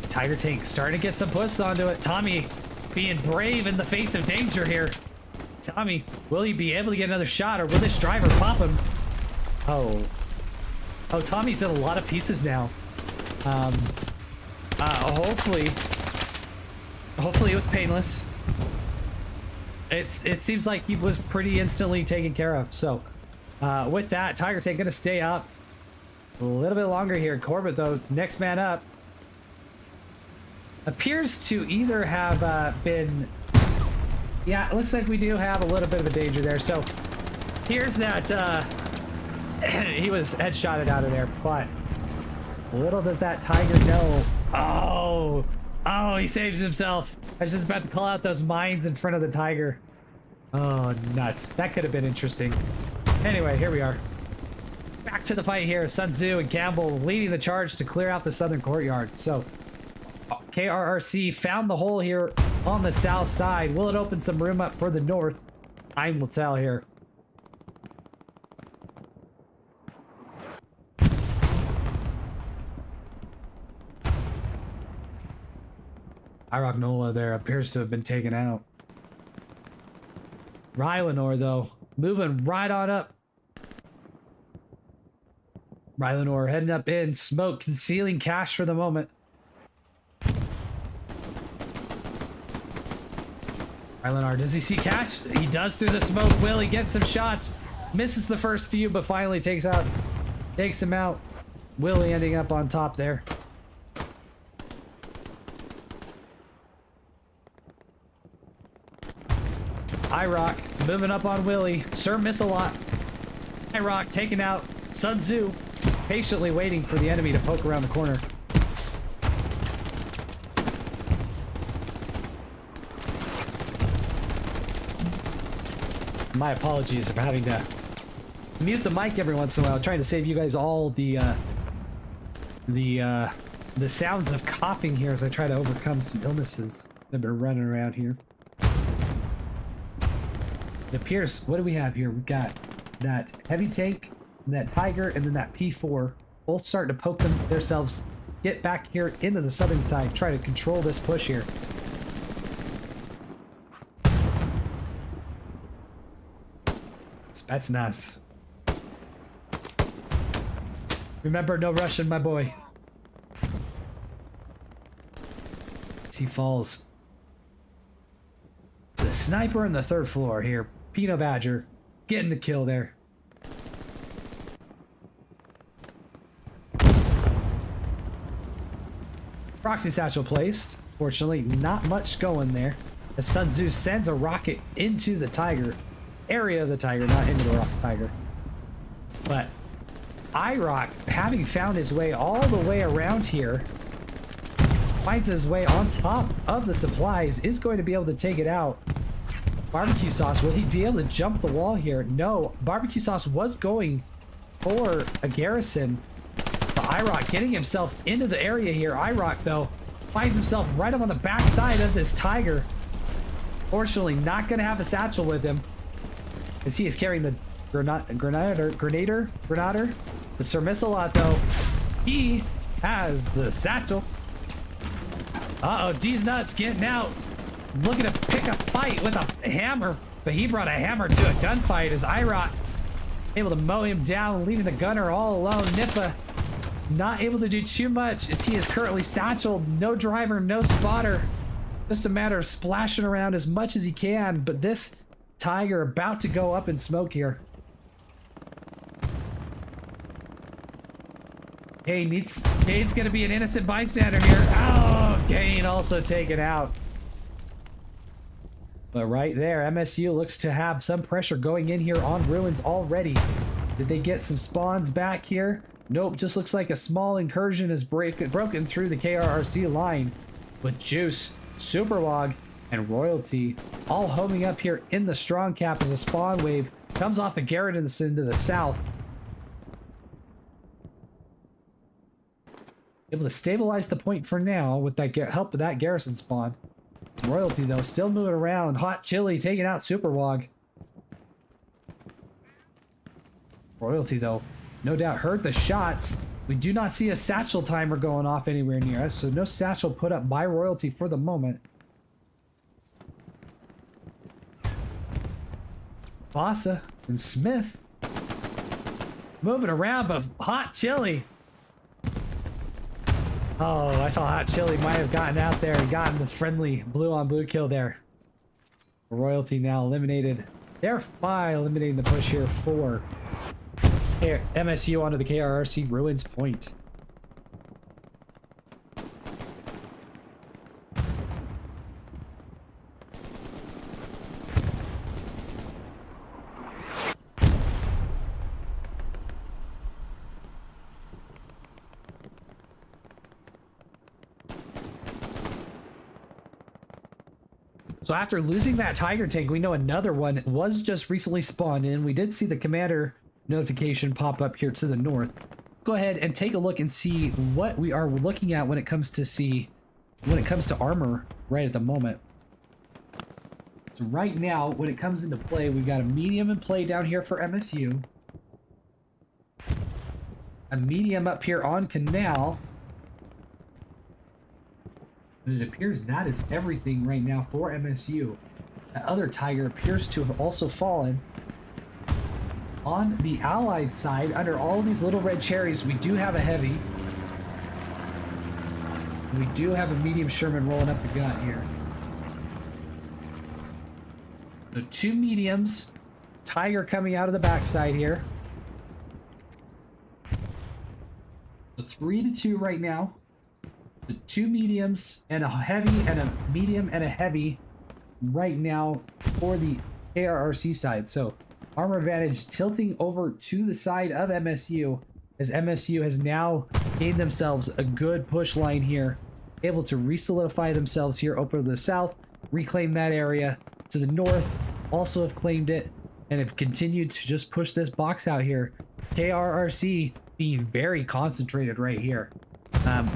Tiger Tank starting to get some push onto it. Tommy being brave in the face of danger here. Tommy, will he be able to get another shot, or will this driver pop him? Oh, Tommy's in a lot of pieces now. Hopefully it was painless. It seems like he was pretty instantly taken care of. So with that, Tiger Tank gonna stay up a little bit longer here. Corbett, though, next man up, appears to either have been... Yeah, it looks like we do have a little bit of a danger there. So here's that he was headshotted out of there, but little does that Tiger know. Oh, he saves himself. I was just about to call out those mines in front of the Tiger. Oh, nuts. That could have been interesting. Anyway, here we are. Back to the fight here. Sun Tzu and Campbell leading the charge to clear out the southern courtyard. So KRRC found the hole here on the south side. Will it open some room up for the north? Time will tell here. Irock Nola there appears to have been taken out. Rylanor, though, moving right on up. Rylanor heading up in, smoke concealing cash for the moment. Rylanor, does he see cash? He does through the smoke. Will he get some shots? Misses the first few, but finally takes him out. Willie ending up on top there. Irock moving up on Willie. Sir Miss-a-lot. Irock taking out Sun Tzu, patiently waiting for the enemy to poke around the corner. My apologies for having to mute the mic every once in a while, trying to save you guys all the sounds of coughing here as I try to overcome some illnesses that have been running around here. It appears, what do we have here? We've got that heavy tank, that Tiger, and then that P4, both starting to poke themselves, get back here into the southern side, try to control this push here. Spetsnaz. Remember, no Russian, my boy. As he falls. The sniper on the third floor here. Pinot Badger getting the kill there. Proxy satchel placed. Fortunately, not much going there. As Sun Tzu sends a rocket into the Tiger. Area of the Tiger, not into the Tiger. But Irock, having found his way all the way around here, finds his way on top of the supplies, is going to be able to take it out. Barbecue Sauce, will he be able to jump the wall here? No. Barbecue Sauce was going for a garrison. But Irock getting himself into the area here. Irock, though, finds himself right up on the back side of this Tiger. Fortunately, not going to have a satchel with him, as he is carrying the Grenader. But Sir Miss-a-lot, though, he has the satchel. Uh-oh, D's nuts getting out. Looking to pick a fight with a hammer, but he brought a hammer to a gunfight as Irot able to mow him down, leaving the gunner all alone. Nippa not able to do too much as he is currently satcheled. No driver, no spotter. Just a matter of splashing around as much as he can, but this Tiger about to go up in smoke here. Kane's gonna be an innocent bystander here. Oh, Kane also taken out. But right there, MSU looks to have some pressure going in here on ruins already. Did they get some spawns back here? Nope, just looks like a small incursion is broken through the KRRC line. With Juice, Superwog, and Royalty all homing up here in the strong cap as a spawn wave comes off the Carentan into the south. Able to stabilize the point for now with that help of that garrison spawn. Royalty though still moving around. Hot Chili taking out Superwog. Royalty though no doubt heard the shots. We do not see a satchel timer going off anywhere near us, so no satchel put up by Royalty for the moment. Bossa and Smith moving around, but Hot Chili. Oh, I thought Hot Chili might have gotten out there and gotten this friendly blue on blue kill there. Royalty now eliminated. Thereby eliminating the push here for MSU onto the KRRC Ruins point. So after losing that Tiger tank, we know another one was just recently spawned in. We did see the commander notification pop up here to the north. Go ahead and take a look and see what we are looking at when it comes to armor right at the moment. So right now, when it comes into play, we've got a medium in play down here for MSU. A medium up here on Canal. And it appears that is everything right now for MSU. That other Tiger appears to have also fallen. On the Allied side, under all these little red cherries, we do have a heavy. We do have a medium Sherman rolling up the gut here. So 2 mediums. Tiger coming out of the backside here. So 3-2 right now. The 2 mediums and a heavy and a medium and a heavy right now for the KRRC side. So armor advantage tilting over to the side of MSU as MSU has now gained themselves a good push line here, able to re-solidify themselves here over to the south, reclaim that area. To the north also have claimed it and have continued to just push this box out here. KRRC being very concentrated right here.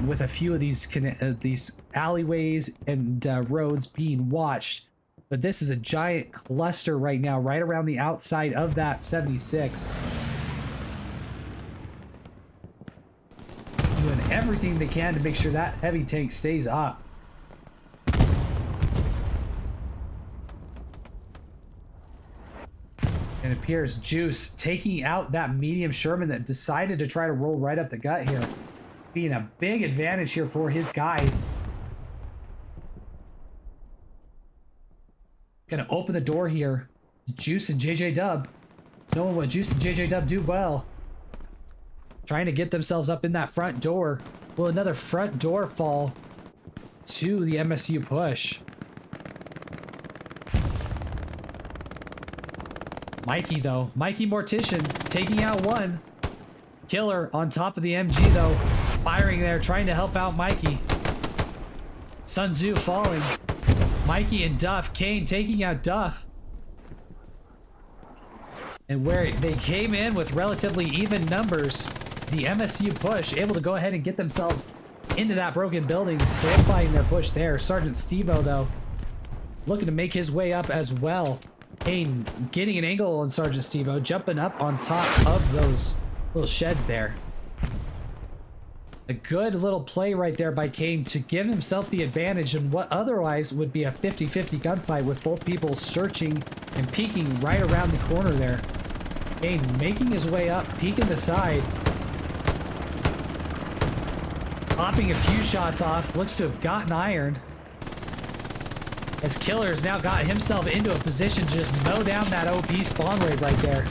With a few of these alleyways and roads being watched. But this is a giant cluster right now, right around the outside of that 76. Doing everything they can to make sure that heavy tank stays up. It appears Juice taking out that medium Sherman that decided to try to roll right up the gut here. Being a big advantage here for his guys. Gonna open the door here. Juice and JJ Dub. Knowing what Juice and JJ Dub do well. Trying to get themselves up in that front door. Will another front door fall to the MSU push? Mikey though. Mikey Mortician taking out one. Killer on top of the MG though. Firing there, trying to help out Mikey. Sun Tzu falling. Mikey and Duff. Kane taking out Duff. And where they came in with relatively even numbers, the MSU push able to go ahead and get themselves into that broken building, solidifying their push there. Sergeant Stevo, though, looking to make his way up as well. Kane getting an angle on Sergeant Stevo, jumping up on top of those little sheds there. A good little play right there by Kane to give himself the advantage in what otherwise would be a 50-50 gunfight with both people searching and peeking right around the corner there. Kane making his way up, peeking the side. Popping a few shots off, looks to have gotten ironed. As Killer's now got himself into a position to just mow down that OP spawn wave right there.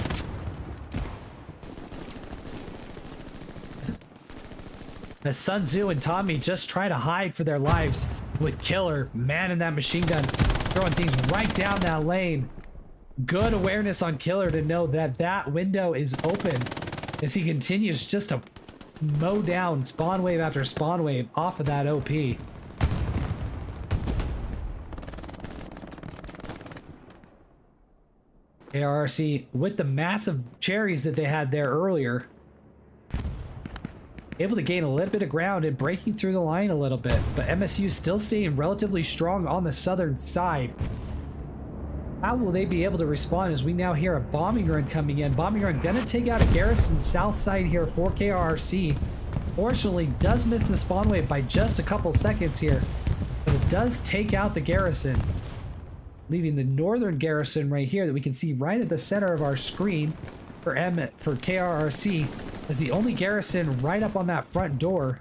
As Sun Tzu and Tommy just try to hide for their lives with Killer manning that machine gun, throwing things right down that lane. Good awareness on Killer to know that that window is open as he continues just to mow down spawn wave after spawn wave off of that OP. KRRC with the massive cherries that they had there earlier, able to gain a little bit of ground and breaking through the line a little bit, but MSU still staying relatively strong on the southern side. How will they be able to respond as we now hear a bombing run coming in? Bombing run gonna take out a garrison south side here for KRRC. Fortunately, does miss the spawn wave by just a couple seconds here, but it does take out the garrison, leaving the northern garrison right here that we can see right at the center of our screen for KRRC as the only garrison right up on that front door.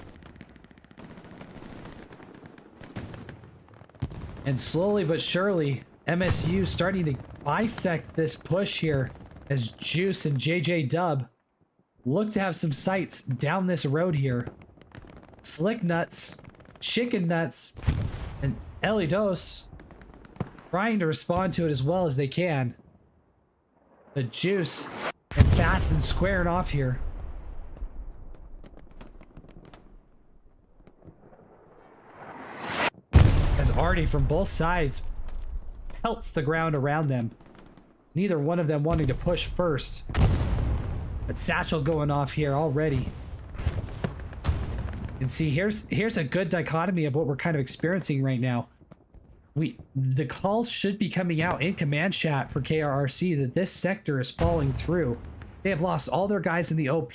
And slowly but surely, MSU starting to bisect this push here as Juice and JJ Dub look to have some sights down this road here. Slick Nuts, Chicken Nuts, and Elidos trying to respond to it as well as they can. But Juice and Fast and squaring off here. As Artie from both sides pelts the ground around them. Neither one of them wanting to push first. But Satchel going off here already. And see, here's a good dichotomy of what we're kind of experiencing right now. The calls should be coming out in command chat for KRRC that this sector is falling through. They have lost all their guys in the OP,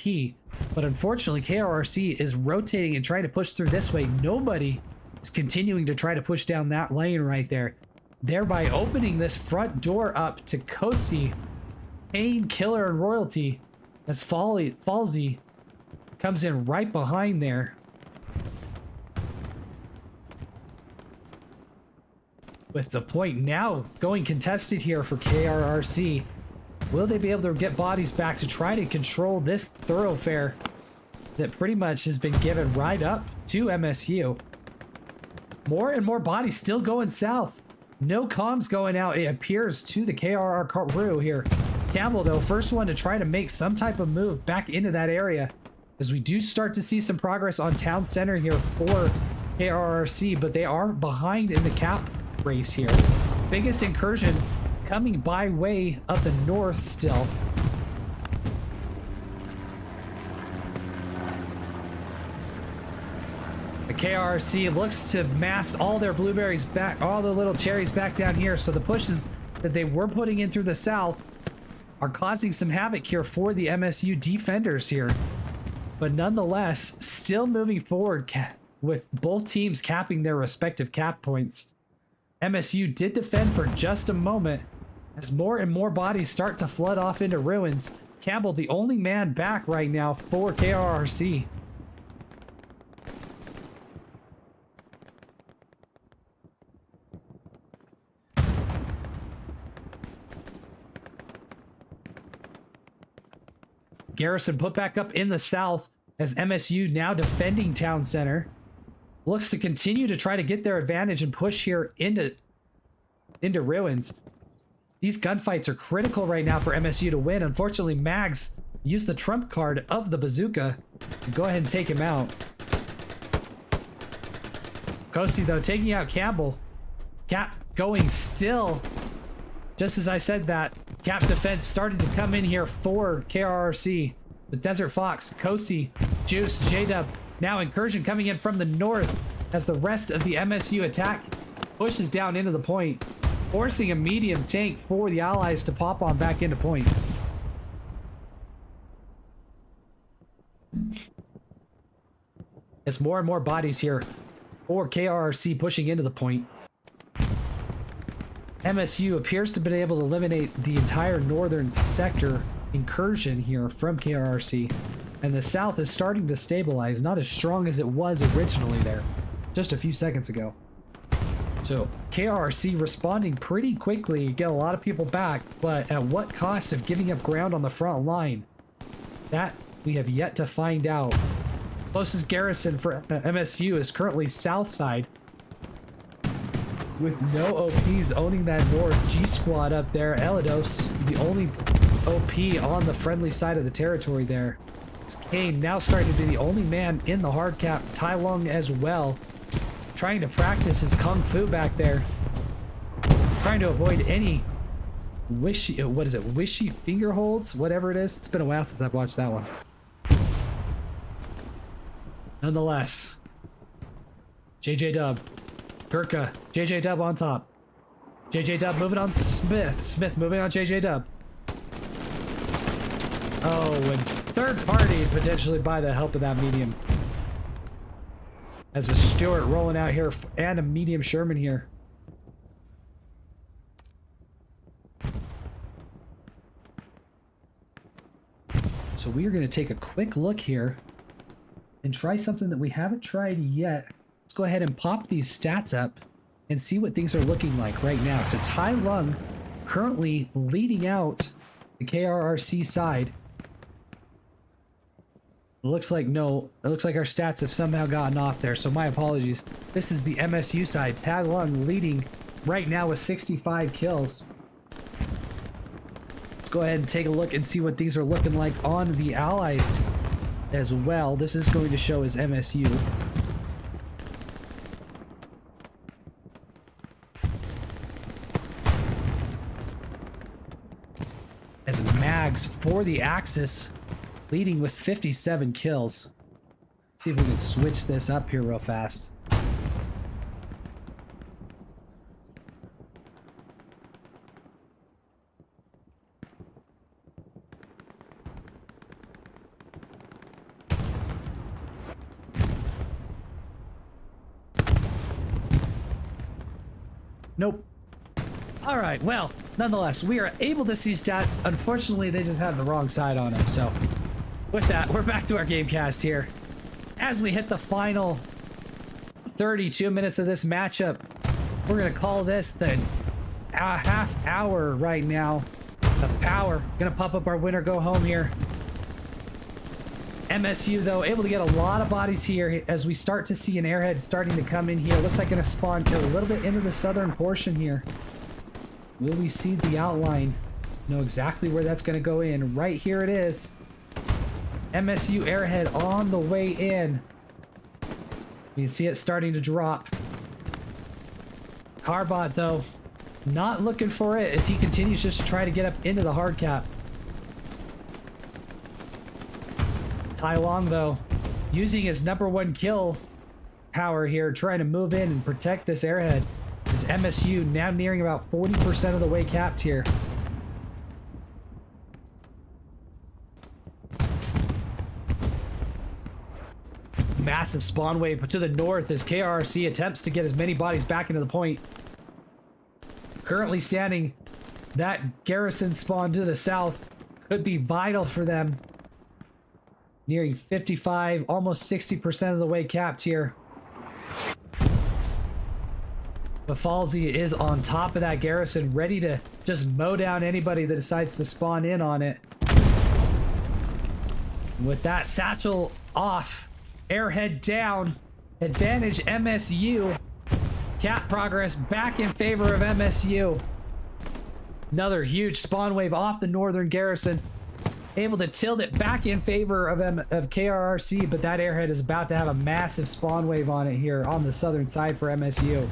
but unfortunately KRRC is rotating and trying to push through this way. Nobody is continuing to try to push down that lane right there, thereby opening this front door up to Kosi, Pain, Killer, and Royalty as Falsey comes in right behind there. With the point now going contested here for KRRC. Will they be able to get bodies back to try to control this thoroughfare that pretty much has been given right up to MSU? More and more bodies still going south. No comms going out, it appears, to the KRR crew here. Campbell, though, first one to try to make some type of move back into that area, as we do start to see some progress on town center here for KRRC, but they are behind in the cap race here. Biggest incursion coming by way of the north still. The KRRC looks to mass all their blueberries back, all the little cherries back down here, so the pushes that they were putting in through the south are causing some havoc here for the MSU defenders here. But nonetheless, still moving forward with both teams capping their respective cap points. MSU did defend for just a moment as more and more bodies start to flood off into ruins. Campbell, the only man back right now for KRRC. Garrison put back up in the south as MSU now defending town center. Looks to continue to try to get their advantage and push here into ruins. These gunfights are critical right now for MSU to win. Unfortunately, Mags used the trump card of the bazooka to go ahead and take him out. Kosi, though, taking out Campbell. Cap going still. Just as I said that, Cap defense started to come in here for KRRC. With Desert Fox, Kosi, Juice, J-Dub. Now incursion coming in from the north as the rest of the MSU attack pushes down into the point, forcing a medium tank for the allies to pop on back into point. As more and more bodies here for KRRC pushing into the point. MSU appears to have been able to eliminate the entire northern sector incursion here from KRRC. And the south is starting to stabilize, not as strong as it was originally there, just a few seconds ago. So KRRC responding pretty quickly, get a lot of people back, but at what cost of giving up ground on the front line? That we have yet to find out. Closest garrison for MSU is currently south side, with no OPs owning that north. G Squad up there, Elidos, the only OP on the friendly side of the territory there. Kane now starting to be the only man in the hard cap. Tai Lung as well, trying to practice his kung fu back there, trying to avoid any wishy finger holds, whatever it is. It's been a while since I've watched that one. Nonetheless, JJ Dub, Gurkha, JJ Dub on top. JJ Dub moving on Smith. Smith moving on JJ Dub. Oh, and third party potentially by the help of that medium. As a Stewart rolling out here and a medium Sherman here. So we are going to take a quick look here and try something that we haven't tried yet. Let's go ahead and pop these stats up and see what things are looking like right now. So Tai Lung currently leading out the KRRC side. It looks like our stats have somehow gotten off there, so my apologies. This is the MSU side. Tai Lung leading right now with 65 kills. Let's go ahead and take a look and see what things are looking like on the allies as well. This is going to show as MSU. As Mags for the Axis leading with 57 kills. Let's see if we can switch this up here real fast. Nope. All right, well, nonetheless, we are able to see stats. Unfortunately, they just have the wrong side on them. So with that, we're back to our game cast here. As we hit the final 32 minutes of this matchup, we're going to call this the half hour right now of power. Going to pop up our winner go home here. MSU, though, able to get a lot of bodies here as we start to see an airhead starting to come in here. Looks like going to spawn a little bit into the southern portion here. Will we see the outline? Know exactly where that's going to go in. Right here it is. MSU airhead on the way in. You can see it starting to drop. Carbot, though, not looking for it as he continues just to try to get up into the hard cap. Tai Lung, though, using his #1 kill power here, trying to move in and protect this airhead. Is MSU now nearing about 40% of the way capped here. Massive spawn wave to the north as KRRC attempts to get as many bodies back into the point. Currently standing, that garrison spawn to the south could be vital for them. Nearing 55, almost 60% of the way capped here. But Falsey is on top of that garrison, ready to just mow down anybody that decides to spawn in on it. With that satchel off, airhead down, advantage MSU. Cap progress back in favor of MSU. Another huge spawn wave off the northern garrison. Able to tilt it back in favor of KRRC, but that airhead is about to have a massive spawn wave on it here on the southern side for MSU.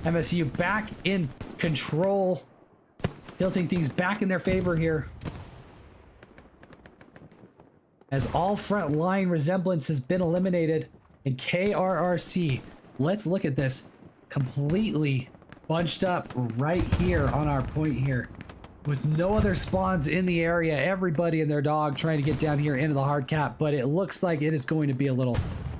MSU back in control, tilting things back in their favor here. As all front line resemblance has been eliminated, and KRRC, let's look at this, completely bunched up right here on our point here. with no other spawns in the area. Everybody and their dog trying to get down here into the hard cap, but it looks like it is going to be a little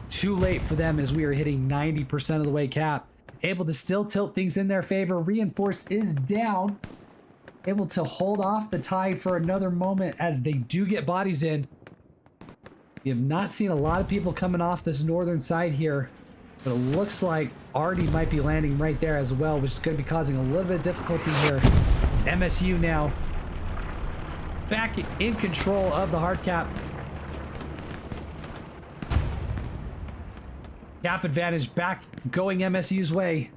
too late for them as we are hitting 90% of the way cap. Able to still tilt things in their favor. Reinforce is down. Able to hold off the tide for another moment as they do get bodies in. We have not seen a lot of people coming off this northern side here, but it looks like Artie might be landing right there as well, which is going to be causing a little bit of difficulty here. It's MSU now back in control of the hard cap. Cap advantage back going MSU's way.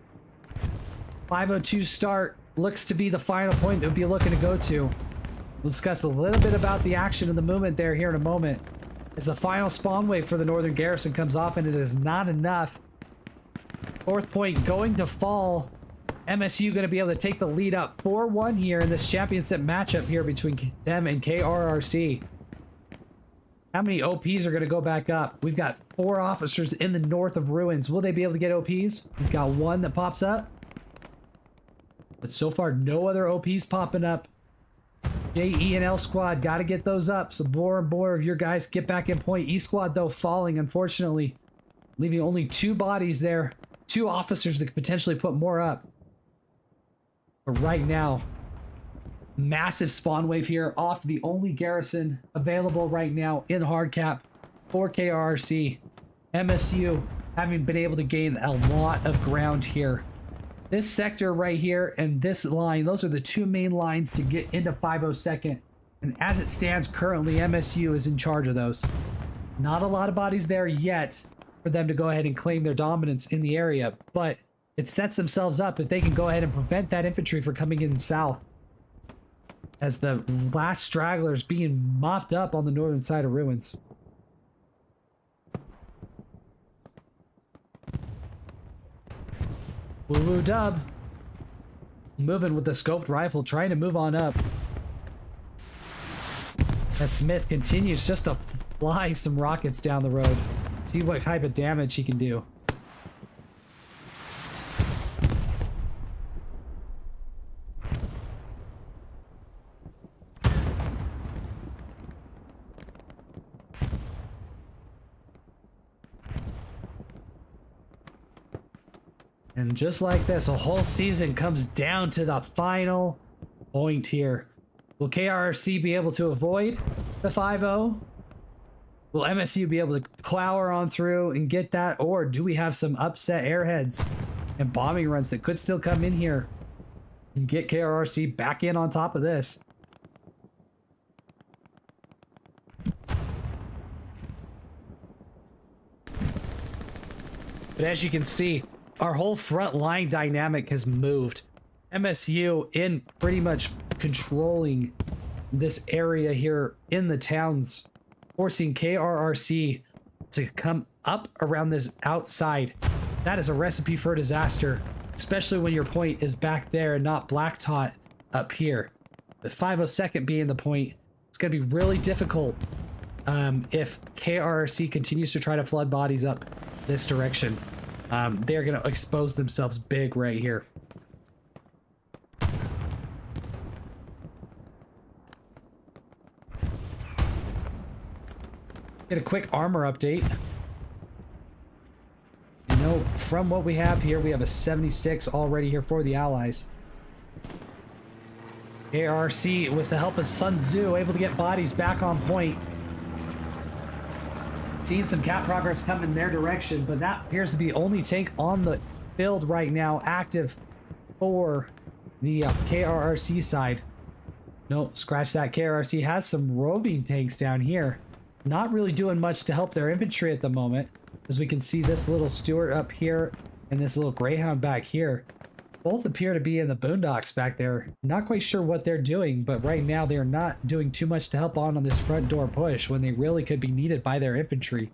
5:02 start looks to be the final point that we'll be looking to go to. We'll discuss a little bit about the action and the movement there here in a moment. As the final spawn wave for the Northern Garrison comes off, and it is not enough. Fourth point going to fall. MSU going to be able to take the lead up 4-1 here in this championship matchup here between them and KRRC. How many OPs are going to go back up? We've got 4 officers in the north of ruins. Will they be able to get OPs? We've got 1 that pops up. But so far, no other OPs popping up. J, E, and L squad, got to get those up. So more and more of your guys get back in point. E squad, though, falling, unfortunately. Leaving only 2 bodies there. 2 officers that could potentially put more up. But right now, massive spawn wave here off the only garrison available right now in hard cap for KRRC. MSU having been able to gain a lot of ground here. This sector right here and this line, those are the 2 main lines to get into 502nd. And as it stands currently, MSU is in charge of those. Not a lot of bodies there yet for them to go ahead and claim their dominance in the area, but it sets themselves up if they can go ahead and prevent that infantry from coming in south. As the last stragglers being mopped up on the northern side of ruins. Woo-woo dub. Moving with the scoped rifle, trying to move on up. As Smith continues just to fly some rockets down the road. See what type of damage he can do. And just like this, a whole season comes down to the final point here. Will KRRC be able to avoid the 5-0? Will MSU be able to power on through and get that? Or do we have some upset airheads and bombing runs that could still come in here and get KRRC back in on top of this? But as you can see, our whole front line dynamic has moved. MSU in pretty much controlling this area here in the towns, forcing KRRC to come up around this outside. That is a recipe for disaster, especially when your point is back there and not blacktop up here. The 502nd being the point, it's going to be really difficult if KRRC continues to try to flood bodies up this direction. They're going to expose themselves big right here. Get a quick armor update. You know, from what we have here, we have a 76 already here for the Allies. KRRC, with the help of Sun Tzu, able to get bodies back on point. Seeing some cap progress come in their direction, but that appears to be the only tank on the field right now active for the KRRC side. No, scratch that. KRRC has some roving tanks down here. Not really doing much to help their infantry at the moment. As we can see this little Stuart up here and this little Greyhound back here. Both appear to be in the boondocks back there. Not quite sure what they're doing, but right now they're not doing too much to help on this front door push when they really could be needed by their infantry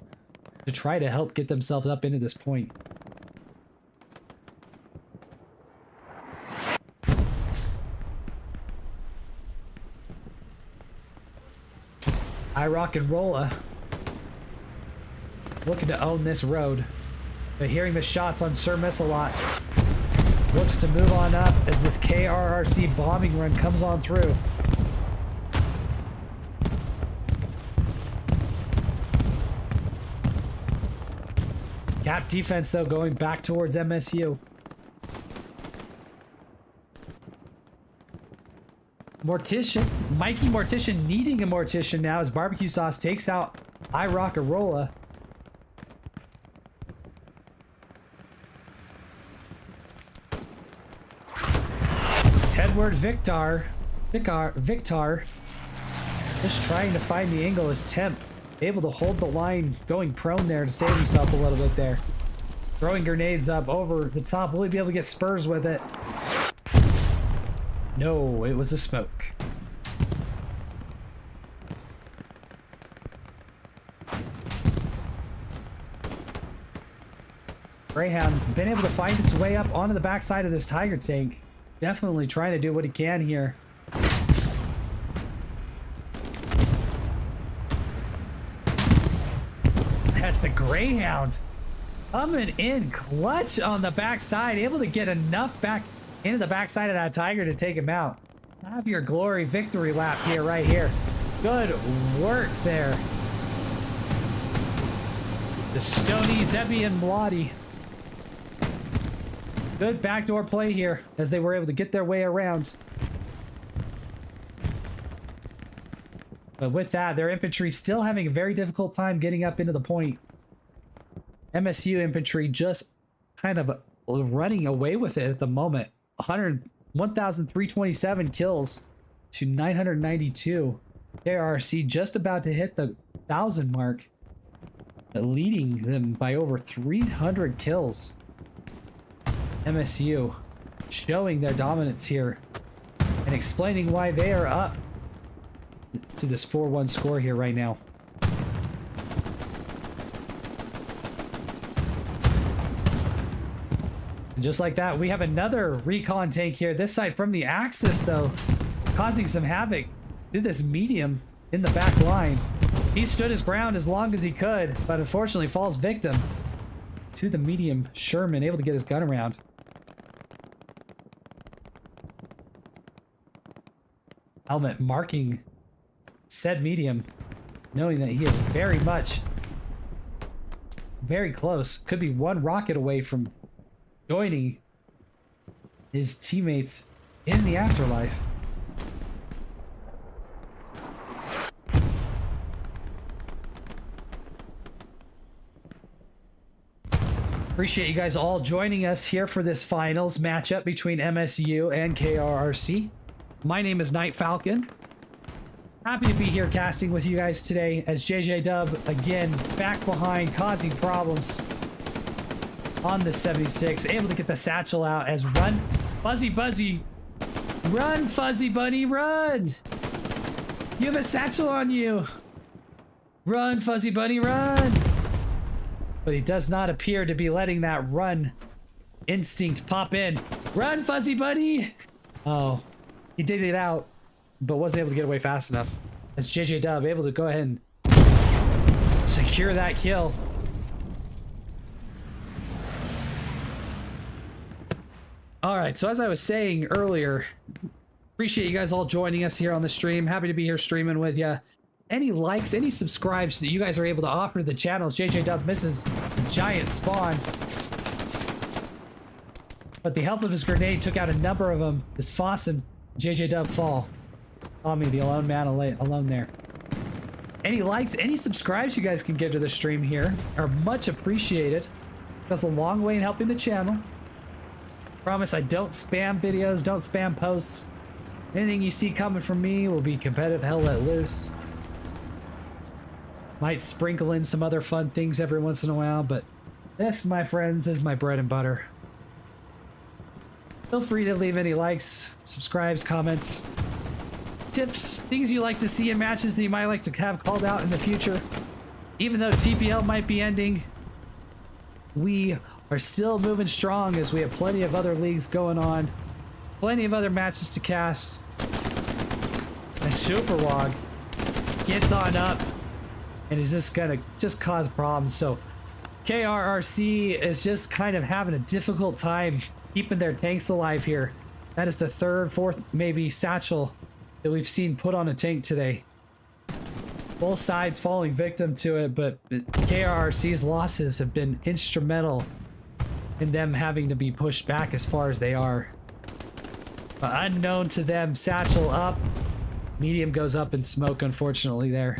to try to help get themselves up into this point. I rock and rolla. Looking to own this road. But hearing the shots on Sir Miss a lot. looks to move on up as this KRRC bombing run comes on through. Gap defense, though, going back towards MSU. Mortician, Mikey Mortician needing a Mortician now as Barbecue Sauce takes out iRockarola. Tedward Victor, just trying to find the angle as Temp, able to hold the line, going prone there to save himself a little bit there. Throwing grenades up over the top, will he be able to get spurs with it? No, it was a smoke. Greyhound been able to find its way up onto the backside of this Tiger tank. Definitely trying to do what he can here. That's the Greyhound coming in clutch on the backside, able to get enough back into the backside of that Tiger to take him out. Have your glory victory lap here, right here. Good work there. The Stony, Zebby, and Mladi. Good backdoor play here as they were able to get their way around. But with that, their infantry still having a very difficult time getting up into the point. MSU infantry just kind of running away with it at the moment. 1,327 kills to 992. KRRC just about to hit the 1,000 mark, leading them by over 300 kills. MSU showing their dominance here and explaining why they are up to this 4-1 score here right now. And just like that, we have another recon tank here, this side from the Axis, though, causing some havoc to this medium in the back line. He stood his ground as long as he could, but unfortunately falls victim to the medium Sherman, able to get his gun around. Helmet marking said medium, knowing that he is very close. Could be one rocket away from joining his teammates in the afterlife. Appreciate you guys all joining us here for this finals matchup between MSU and KRRC. My name is Night Falcon. Happy to be here casting with you guys today as JJ Dub again back behind, causing problems on the 76, able to get the satchel out as run Fuzzy Buzzy, run Fuzzy Bunny, run! You have a satchel on you. Run Fuzzy Bunny, run! But he does not appear to be letting that run instinct pop in. Run Fuzzy Bunny! Oh, he did it out, but wasn't able to get away fast enough. As JJ Dub able to go ahead and secure that kill. All right, so as I was saying earlier, appreciate you guys all joining us here on the stream. Happy to be here streaming with you. Any likes, any subscribes that you guys are able to offer to the channel as JJ Dub misses a giant spawn. But the help of his grenade took out a number of them as Foss and JJ Dub fall. Tommy, the alone man alone there. Any likes, any subscribes you guys can give to the stream here are much appreciated. Goes a long way in helping the channel. Promise I don't spam videos, don't spam posts. Anything you see coming from me will be competitive hell let loose. Might sprinkle in some other fun things every once in a while, but this, my friends, is my bread and butter. Feel free to leave any likes, subscribes, comments, tips, things you like to see in matches that you might like to have called out in the future. Even though TPL might be ending, we are still moving strong as we have plenty of other leagues going on, plenty of other matches to cast. And Super Wog gets on up and is just gonna cause problems. So KRRC is just kind of having a difficult time keeping their tanks alive here. That is the third, fourth, maybe satchel that we've seen put on a tank today. Both sides falling victim to it, but KRRC's losses have been instrumental in them having to be pushed back as far as they are. But unknown to them, satchel up. Medium goes up in smoke, unfortunately, there.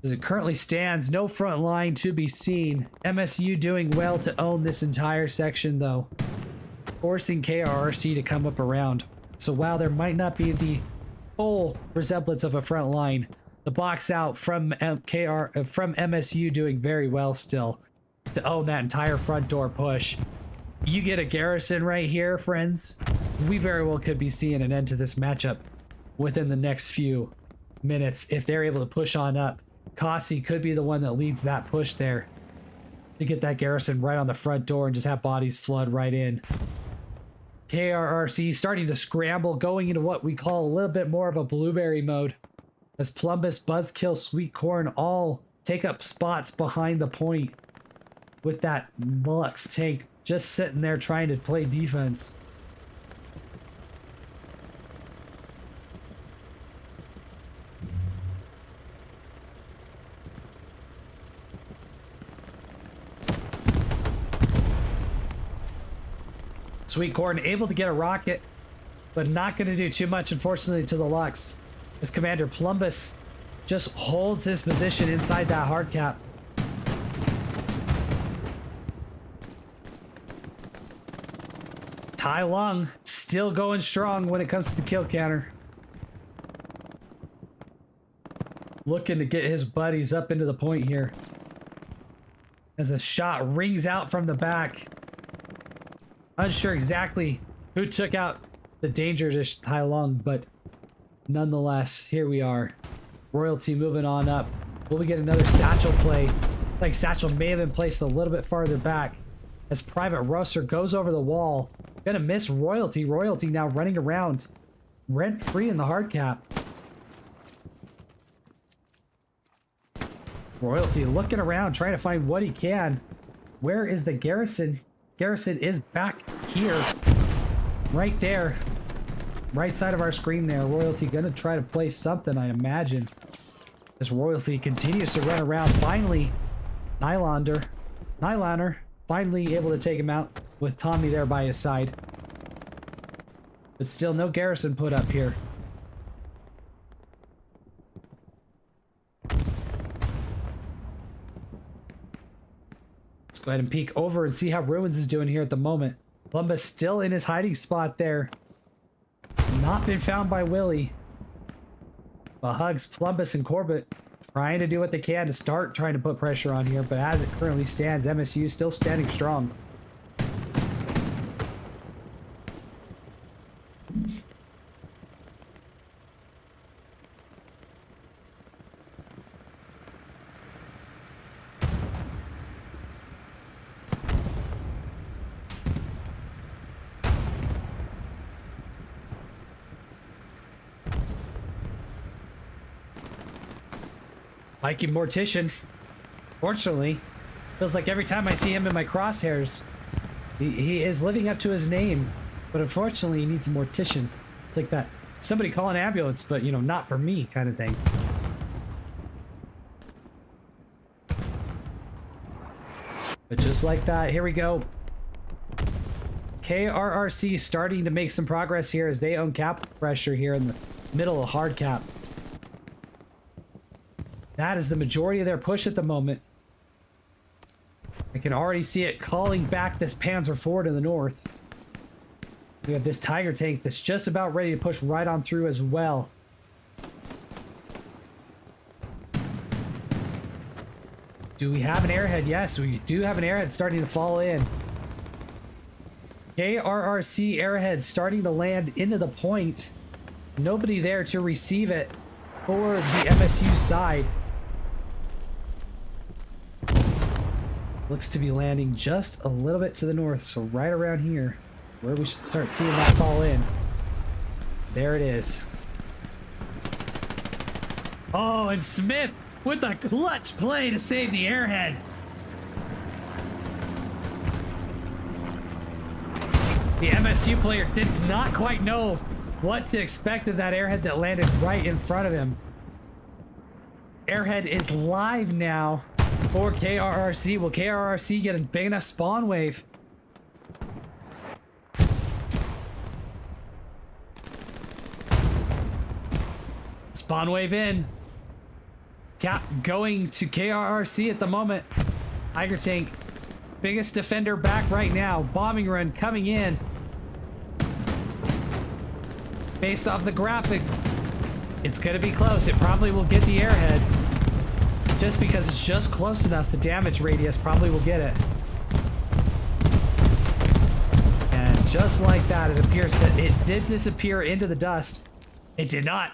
As it currently stands, no front line to be seen. MSU doing well to own this entire section, though, forcing KRRC to come up around. So while there might not be the full resemblance of a front line, the box out from MSU doing very well still to own that entire front door push. You get a garrison right here, friends. We very well could be seeing an end to this matchup within the next few minutes if they're able to push on up. Kasi could be the one that leads that push there to get that garrison right on the front door and just have bodies flood right in. KRRC starting to scramble, going into what we call a little bit more of a blueberry mode, as Plumbus, Buzzkill, Sweet Corn all take up spots behind the point with that Lux tank just sitting there trying to play defense. Sweet Corn able to get a rocket, but not going to do too much, unfortunately, to the Lux. As Commander Plumbus just holds his position inside that hard cap. Tai Lung still going strong when it comes to the kill counter. Looking to get his buddies up into the point here. As a shot rings out from the back. Unsure exactly who took out the dangerous Tai Lung, but nonetheless, here we are. Royalty moving on up. Will we get another satchel play? Like satchel may have been placed a little bit farther back as Private Russer goes over the wall. Gonna miss Royalty. Royalty now running around rent-free in the hard cap. Royalty looking around, trying to find what he can. Where is the garrison? Garrison is back here. Right there. Right side of our screen there. Royalty gonna try to play something, I imagine. As Royalty continues to run around. Finally, Nylander finally able to take him out with Tommy there by his side. But still no garrison put up here. Let's go ahead and peek over and see how Ruins is doing here at the moment. Columbus still in his hiding spot there. Not been found by Willie. But Hugs, Plumbus, and Corbett trying to do what they can to start trying to put pressure on here. But as it currently stands, MSU still standing strong. Viking Mortician, fortunately, feels like every time I see him in my crosshairs, he is living up to his name, but unfortunately he needs a Mortician. It's like that, somebody call an ambulance, but you know, not for me kind of thing. But just like that, here we go. KRRC starting to make some progress here as they own cap pressure here in the middle of hard cap. That is the majority of their push at the moment. I can already see it calling back this Panzer IV to the north. We have this Tiger tank that's just about ready to push right on through as well. Do we have an airhead? Yes, we do have an airhead starting to fall in. KRRC airhead starting to land into the point. Nobody there to receive it for the MSU side. Looks to be landing just a little bit to the north, so right around here, where we should start seeing that fall in. There it is. Oh, and Smith with a clutch play to save the airhead. The MSU player did not quite know what to expect of that airhead that landed right in front of him. Airhead is live now for KRRC. Will KRRC get a big enough spawn wave? Spawn wave in. Cap going to KRRC at the moment. Tiger Tank, biggest defender back right now. Bombing run coming in. Based off the graphic, it's going to be close. It probably will get the airhead. Just because it's just close enough, the damage radius probably will get it. And just like that, it appears that it did disappear into the dust. It did not.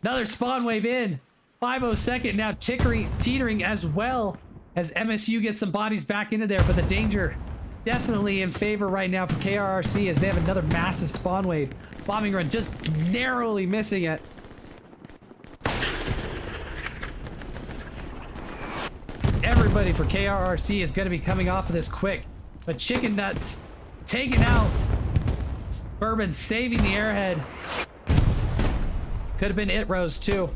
Another spawn wave in. 502nd now teetering as well as MSU gets some bodies back into there, but the danger definitely in favor right now for KRRC as they have another massive spawn wave. Bombing run just narrowly missing it. Everybody for KRRC is going to be coming off of this quick, but Chicken Nuts taken out. Bourbon saving the airhead. Could have been it, Rose, too.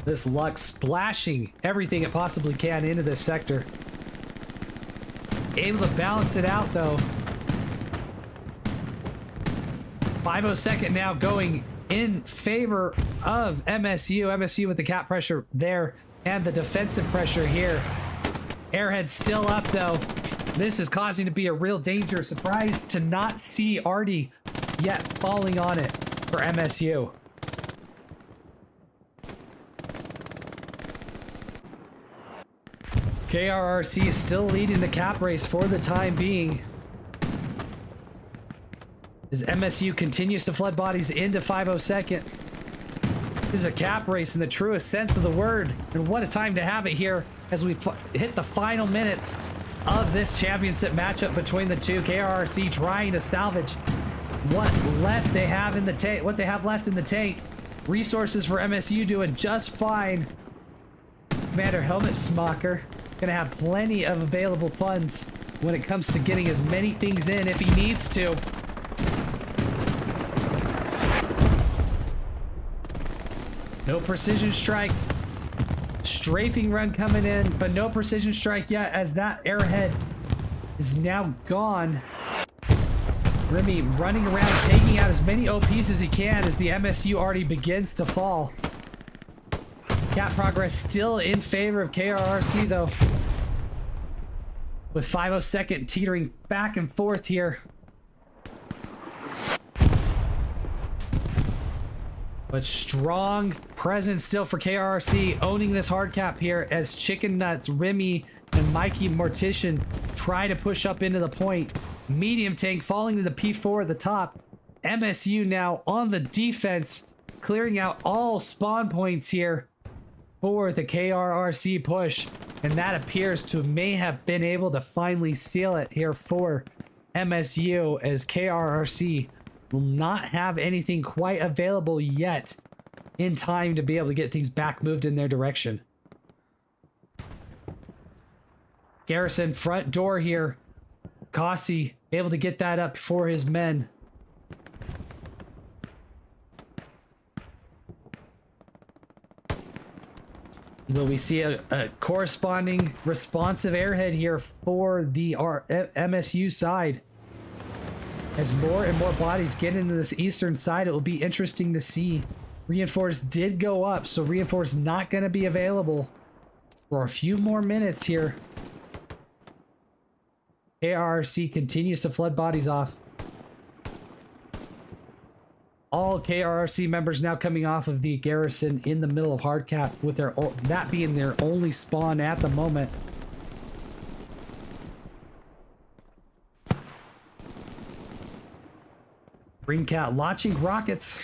This luck splashing everything it possibly can into this sector. Able to balance it out, though. 502nd now going in favor of MSU. MSU with the cap pressure there and the defensive pressure here. Airhead still up, though. This is causing to be a real danger. Surprised to not see Artie yet falling on it for MSU. KRRC is still leading the cap race for the time being. As MSU continues to flood bodies into 502nd. This is a cap race in the truest sense of the word. And what a time to have it here as we hit the final minutes of this championship matchup between the two. KRRC trying to salvage what left they have in the tank, what they have left in the tank. Resources for MSU doing just fine. Commander Helmet Smocker gonna have plenty of available funds when it comes to getting as many things in if he needs to. No precision strike. Strafing run coming in, but no precision strike yet as that airhead is now gone. Remy running around, taking out as many OPs as he can as the MSU already begins to fall. Cap progress still in favor of KRRC, though. With 502nd teetering back and forth here. But strong presence still for KRRC, owning this hard cap here as Chicken Nuts, Remy, and Mikey Mortician try to push up into the point. Medium tank falling to the P4 at the top. MSU now on the defense, clearing out all spawn points here for the KRRC push. And that appears to may have been able to finally seal it here for MSU as KRRC will not have anything quite available yet in time to be able to get things back moved in their direction. Garrison front door here. Kossi able to get that up for his men. Will we see a corresponding responsive airhead here for the MSU side? As more and more bodies get into this eastern side, it will be interesting to see. Reinforce did go up, so Reinforce not going to be available for a few more minutes here. KRRC continues to flood bodies off. All KRRC members now coming off of the garrison in the middle of hardcap, with their that being their only spawn at the moment. Green Cat launching rockets.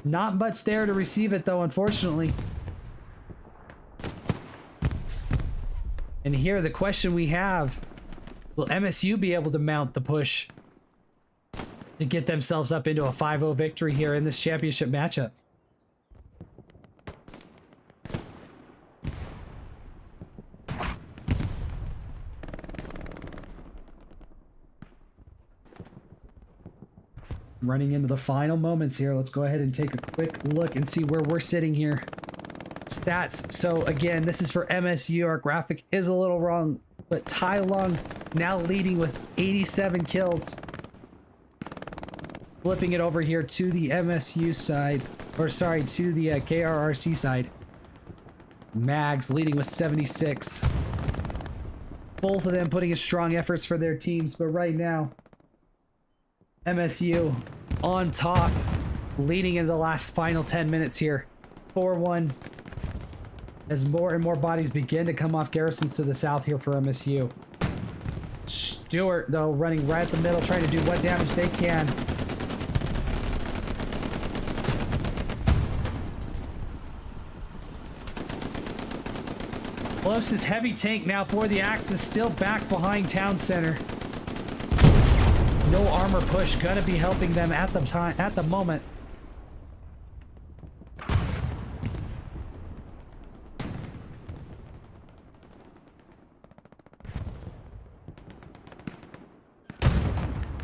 Not much there to receive it, though, unfortunately. And here the question we have, will MSU be able to mount the push to get themselves up into a 5-0 victory here in this championship matchup? Running into the final moments here. Let's go ahead and take a quick look and see where we're sitting here. Stats. So again, this is for MSU. Our graphic is a little wrong, but Tai Long now leading with 87 kills. Flipping it over here to the MSU side, or sorry, to the KRRC side. Mags leading with 76. Both of them putting in strong efforts for their teams, but right now, MSU on top, leading into the last final 10 minutes here. 4-1. As more and more bodies begin to come off garrisons to the south here for MSU. Stewart, though, running right at the middle, trying to do what damage they can. Closest heavy tank now for the Axis, still back behind town center. No armor push gonna be helping them at the moment.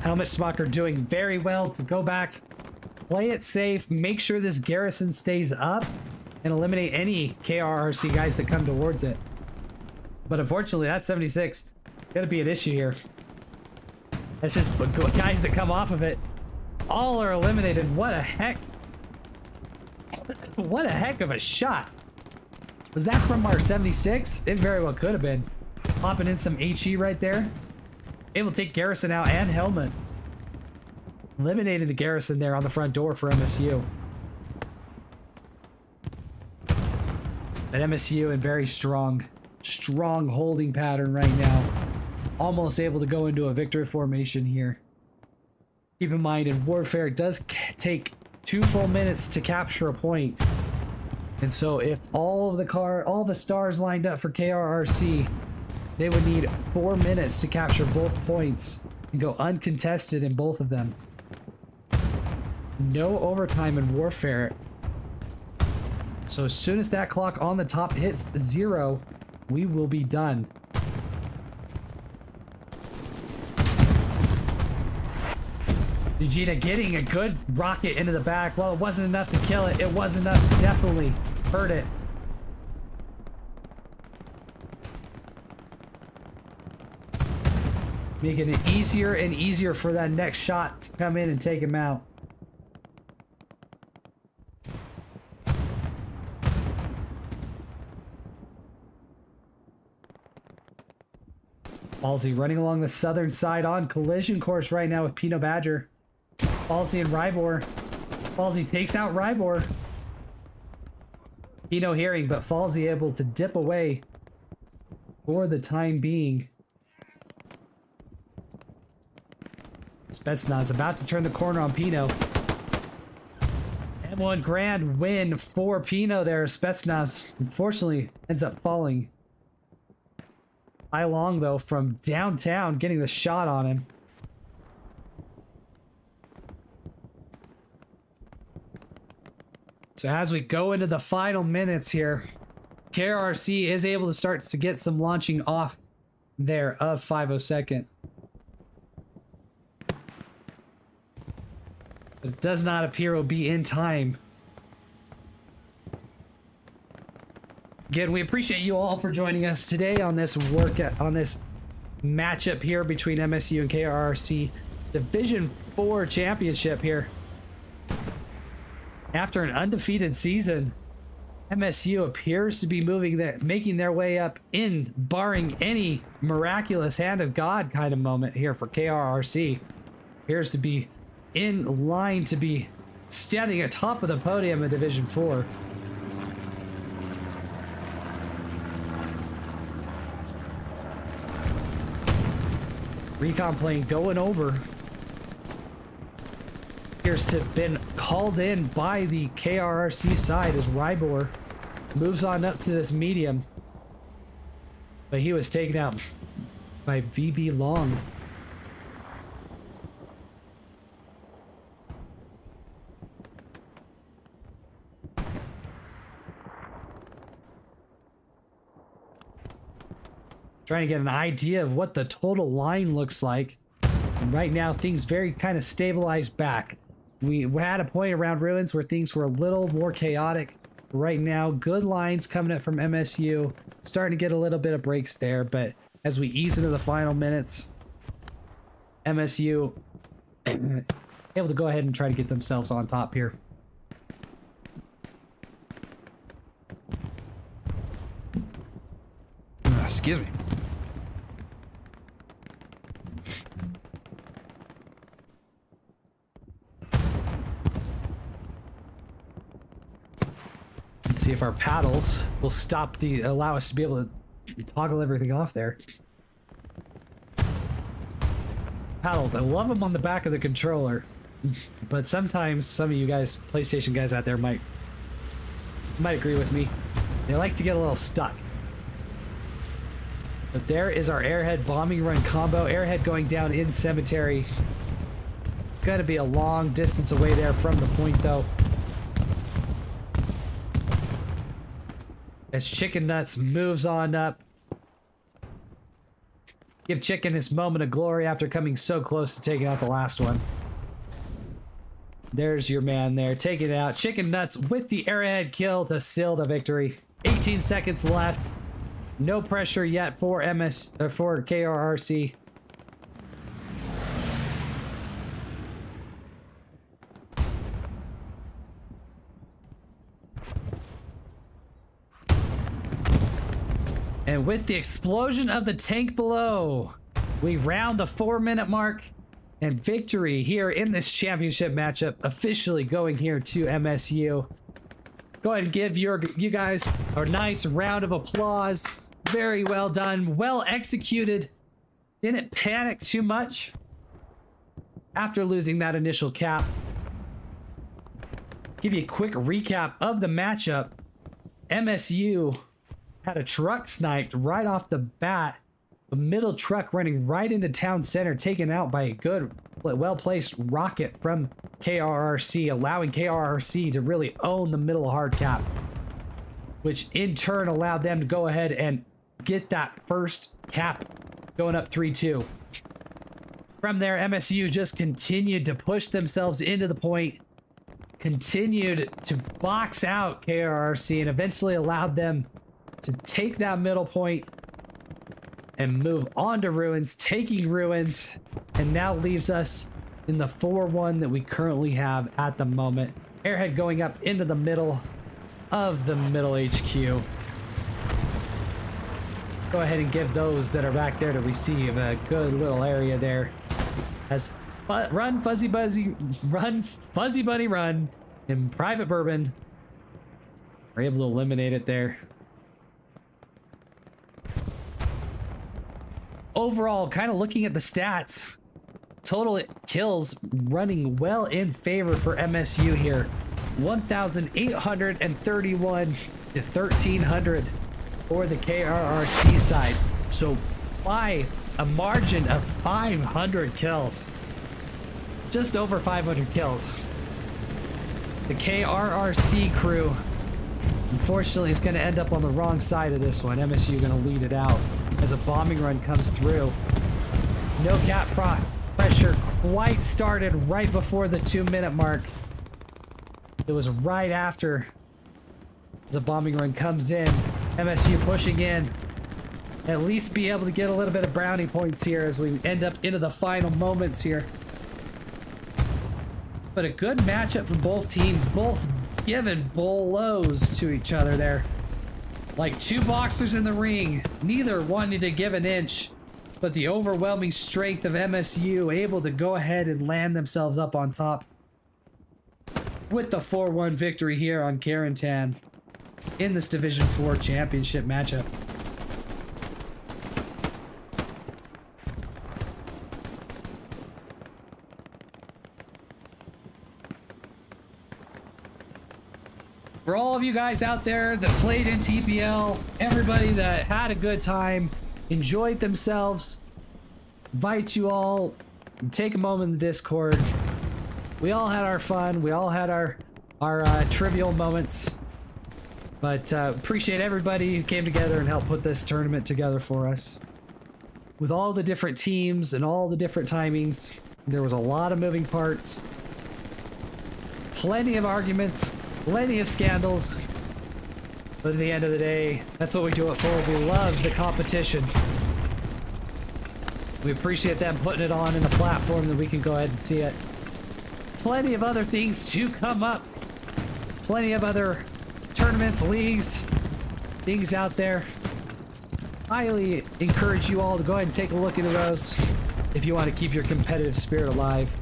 Helmet Smocker doing very well to go back, play it safe, make sure this garrison stays up, and eliminate any KRRC guys that come towards it. But unfortunately, that 76 gonna be an issue here. That's just guys that come off of it. All are eliminated. What a heck. What a heck of a shot. Was that from our 76? It very well could have been. Popping in some HE right there. Able to take Garrison out and Helmet. Eliminating the Garrison there on the front door for MSU. But MSU in very strong holding pattern right now. Almost able to go into a victory formation here. Keep in mind, in warfare, it does take 2 full minutes to capture a point. And so if all the stars lined up for KRRC, they would need 4 minutes to capture both points and go uncontested in both of them. No overtime in warfare. So as soon as that clock on the top hits 0, we will be done. Vegeta getting a good rocket into the back. Well, it wasn't enough to kill it. It was enough to definitely hurt it. Making it easier and easier for that next shot to come in and take him out. Halsey running along the southern side on collision course right now with Pino Badger. Halsey and Rybor. Halsey takes out Rybor. Pino hearing, but Falsey able to dip away for the time being. Spetsnaz about to turn the corner on Pino. And one grand win for Pino there. Spetsnaz unfortunately ends up falling. Tai Long, though, from downtown getting the shot on him. So as we go into the final minutes here, KRRC is able to start to get some launching off there of 502nd. But it does not appear it will be in time. Again, we appreciate you all for joining us today on this matchup here between MSU and KRRC. Division 4 championship here. After an undefeated season, MSU appears to be making their way up in, barring any miraculous hand of God kind of moment here for KRRC. Appears to be in line to be standing atop of the podium in Division 4. Recon plane going over. Appears to have been called in by the KRRC side as Rybor moves on up to this medium. But he was taken out by VB Long. Trying to get an idea of what the total line looks like. And right now, things very kind of stabilized back. We had a point around ruins where things were a little more chaotic. Right now, good lines coming up from MSU. Starting to get a little bit of breaks there, but as we ease into the final minutes, MSU able to go ahead and try to get themselves on top here. Excuse me. Let's see if our paddles will allow us to be able to toggle everything off there. Paddles, I love them on the back of the controller, but sometimes some of you guys, PlayStation guys out there, might agree with me. They like to get a little stuck. But there is our airhead bombing run combo. Airhead going down in cemetery. Gotta be a long distance away there from the point, though. As Chicken Nuts moves on up. Give Chicken his moment of glory after coming so close to taking out the last one. There's your man there, taking it out. Chicken Nuts with the airhead kill to seal the victory. 18 seconds left. No pressure yet for for KRRC. And with the explosion of the tank below, we round the 4-minute mark, and victory here in this championship matchup officially going here to MSU. Go ahead and give you guys a nice round of applause. Very well done, well executed. Didn't panic too much after losing that initial cap. Give you a quick recap of the matchup. MSU had a truck sniped right off the bat. A middle truck running right into town center, taken out by a good, well-placed rocket from KRRC, allowing KRRC to really own the middle hard cap, which in turn allowed them to go ahead and get that first cap, going up 3-2. From there, MSU just continued to push themselves into the point, continued to box out KRRC, and eventually allowed them to take that middle point and move on to ruins, taking ruins, and now leaves us in the 4-1 that we currently have at the moment. Airhead going up into the middle of the middle HQ. Go ahead and give those that are back there to receive a good little area there. As run Fuzzy Bunny run in Private Bourbon. We're able to eliminate it there. Overall, kind of looking at the stats, total kills running well in favor for MSU here. 1,831 to 1,300 for the KRRC side. So by a margin of 500 kills. Just over 500 kills. The KRRC crew, unfortunately, is going to end up on the wrong side of this one. MSU going to lead it out as a bombing run comes through. No cap pressure quite started right before the 2-minute mark. It was right after as a bombing run comes in. MSU pushing in. At least be able to get a little bit of brownie points here as we end up into the final moments here. But a good matchup for both teams, both giving blows to each other there. Like two boxers in the ring, neither wanting to give an inch, but the overwhelming strength of MSU able to go ahead and land themselves up on top with the 4-1 victory here on Carentan in this Division 4 championship matchup. For all of you guys out there that played in TPL, everybody that had a good time, enjoyed themselves, invite you all, take a moment in the Discord. We all had our fun, we all had our trivial moments, but appreciate everybody who came together and helped put this tournament together for us. With all the different teams and all the different timings, there was a lot of moving parts. plenty of arguments, plenty of scandals. But at the end of the day, that's what we do it for. We love the competition. We appreciate them putting it on in a platform that we can go ahead and see it. Plenty of other things to come up. Plenty of other tournaments, leagues, things out there. Highly encourage you all to go ahead and take a look into those if you want to keep your competitive spirit alive.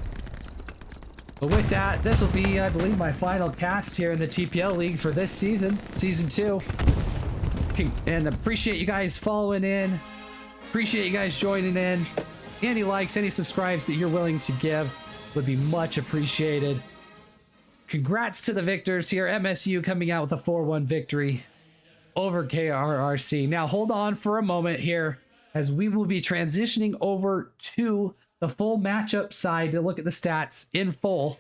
But with that, this will be, I believe, my final cast here in the TPL League for this season, Season 2. And appreciate you guys following in. Appreciate you guys joining in. Any likes, any subscribes that you're willing to give would be much appreciated. Congrats to the victors here. MSU coming out with a 4-1 victory over KRRC. Now, hold on for a moment here as we will be transitioning over to the full matchup side to look at the stats in full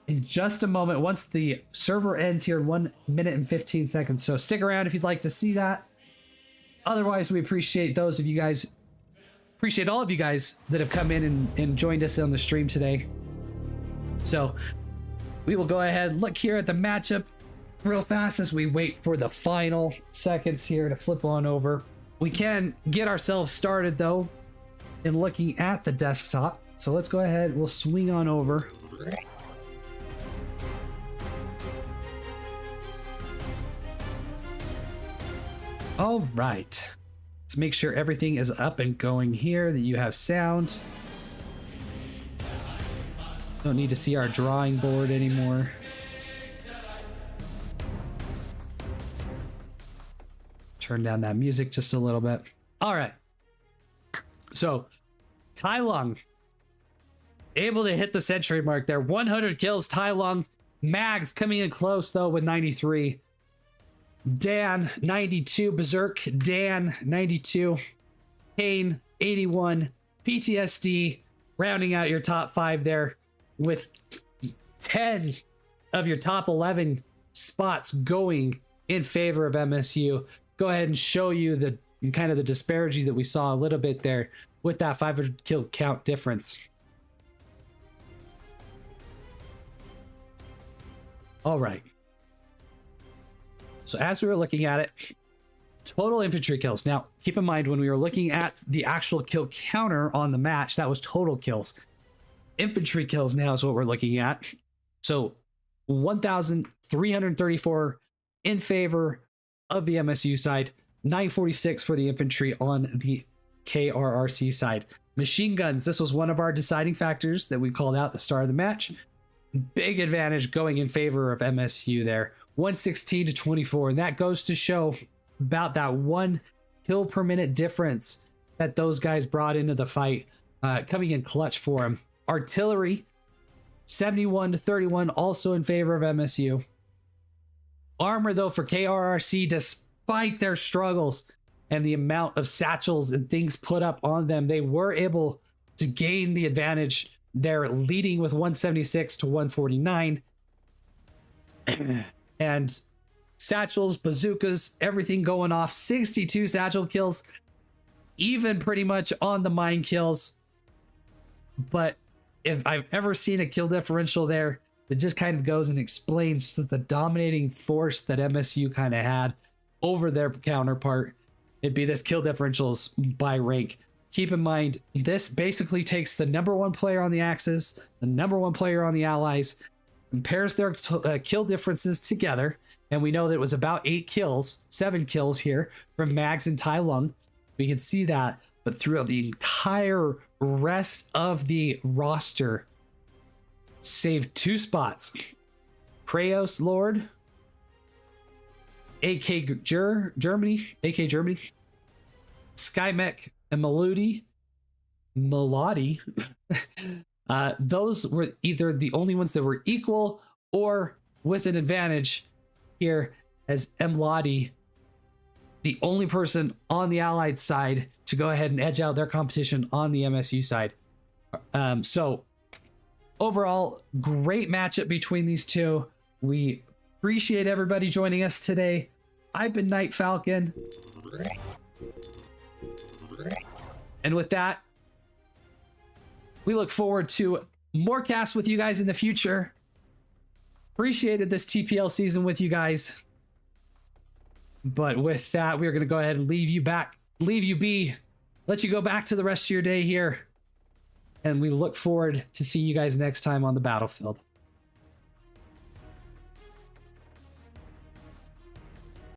in just a moment once the server ends here in 1 minute and 15 seconds. So stick around if you'd like to see that. Otherwise, we appreciate those of you guys, appreciate all of you guys that have come in and joined us on the stream today. So we will go ahead, look here at the matchup real fast as we wait for the final seconds here to flip on over. We can get ourselves started though in looking at the desktop. So let's go ahead, we'll swing on over. All right, let's make sure everything is up and going here, that you have sound. Don't need to see our drawing board anymore. Turn down that music just a little bit. All right. So, Tai Lung able to hit the century mark there. 100 kills, Tai Lung. Mags coming in close though with 93. Dan 92, Berserk, Dan 92, Kane 81, PTSD rounding out your top 5 there with 10 of your top 11 spots going in favor of MSU. Go ahead and show you the kind of the disparity that we saw a little bit there with that 500 kill count difference. All right. So as we were looking at it, total infantry kills. Now, keep in mind when we were looking at the actual kill counter on the match, that was total kills. Infantry kills now is what we're looking at. So 1,334 in favor of the MSU side, 946 for the infantry on the KRRC side. Machine guns, this was one of our deciding factors that we called out at the start of the match. Big advantage going in favor of MSU there. 116 to 24, and that goes to show about that 1 kill per minute difference that those guys brought into the fight, coming in clutch for them. Artillery 71 to 31, also in favor of MSU. Armor though for KRRC, despite their struggles and the amount of satchels and things put up on them, they were able to gain the advantage. They're leading with 176 to 149. And satchels, bazookas, everything going off. 62 satchel kills, even pretty much on the mine kills. But if I've ever seen a kill differential there, it just kind of goes and explains just the dominating force that MSU kind of had over their counterpart. It'd be this kill differentials by rank. Keep in mind, this basically takes the #1 player on the Axis, the #1 player on the Allies, compares their kill differences together, and we know that it was about 8 kills, 7 kills here from Mags and Tai Lung. We can see that, but throughout the entire rest of the roster, saved 2 spots. Kraos Lord, AK Germany, Skymech and Melody. Those were either the only ones that were equal or with an advantage here, as Mladi, the only person on the Allied side to go ahead and edge out their competition on the MSU side. So overall, great matchup between these two. We appreciate everybody joining us today. I've been Night Falcon. And with that, we look forward to more casts with you guys in the future. Appreciated this TPL season with you guys. But with that, we're going to go ahead and leave you be, let you go back to the rest of your day here. And we look forward to seeing you guys next time on the battlefield.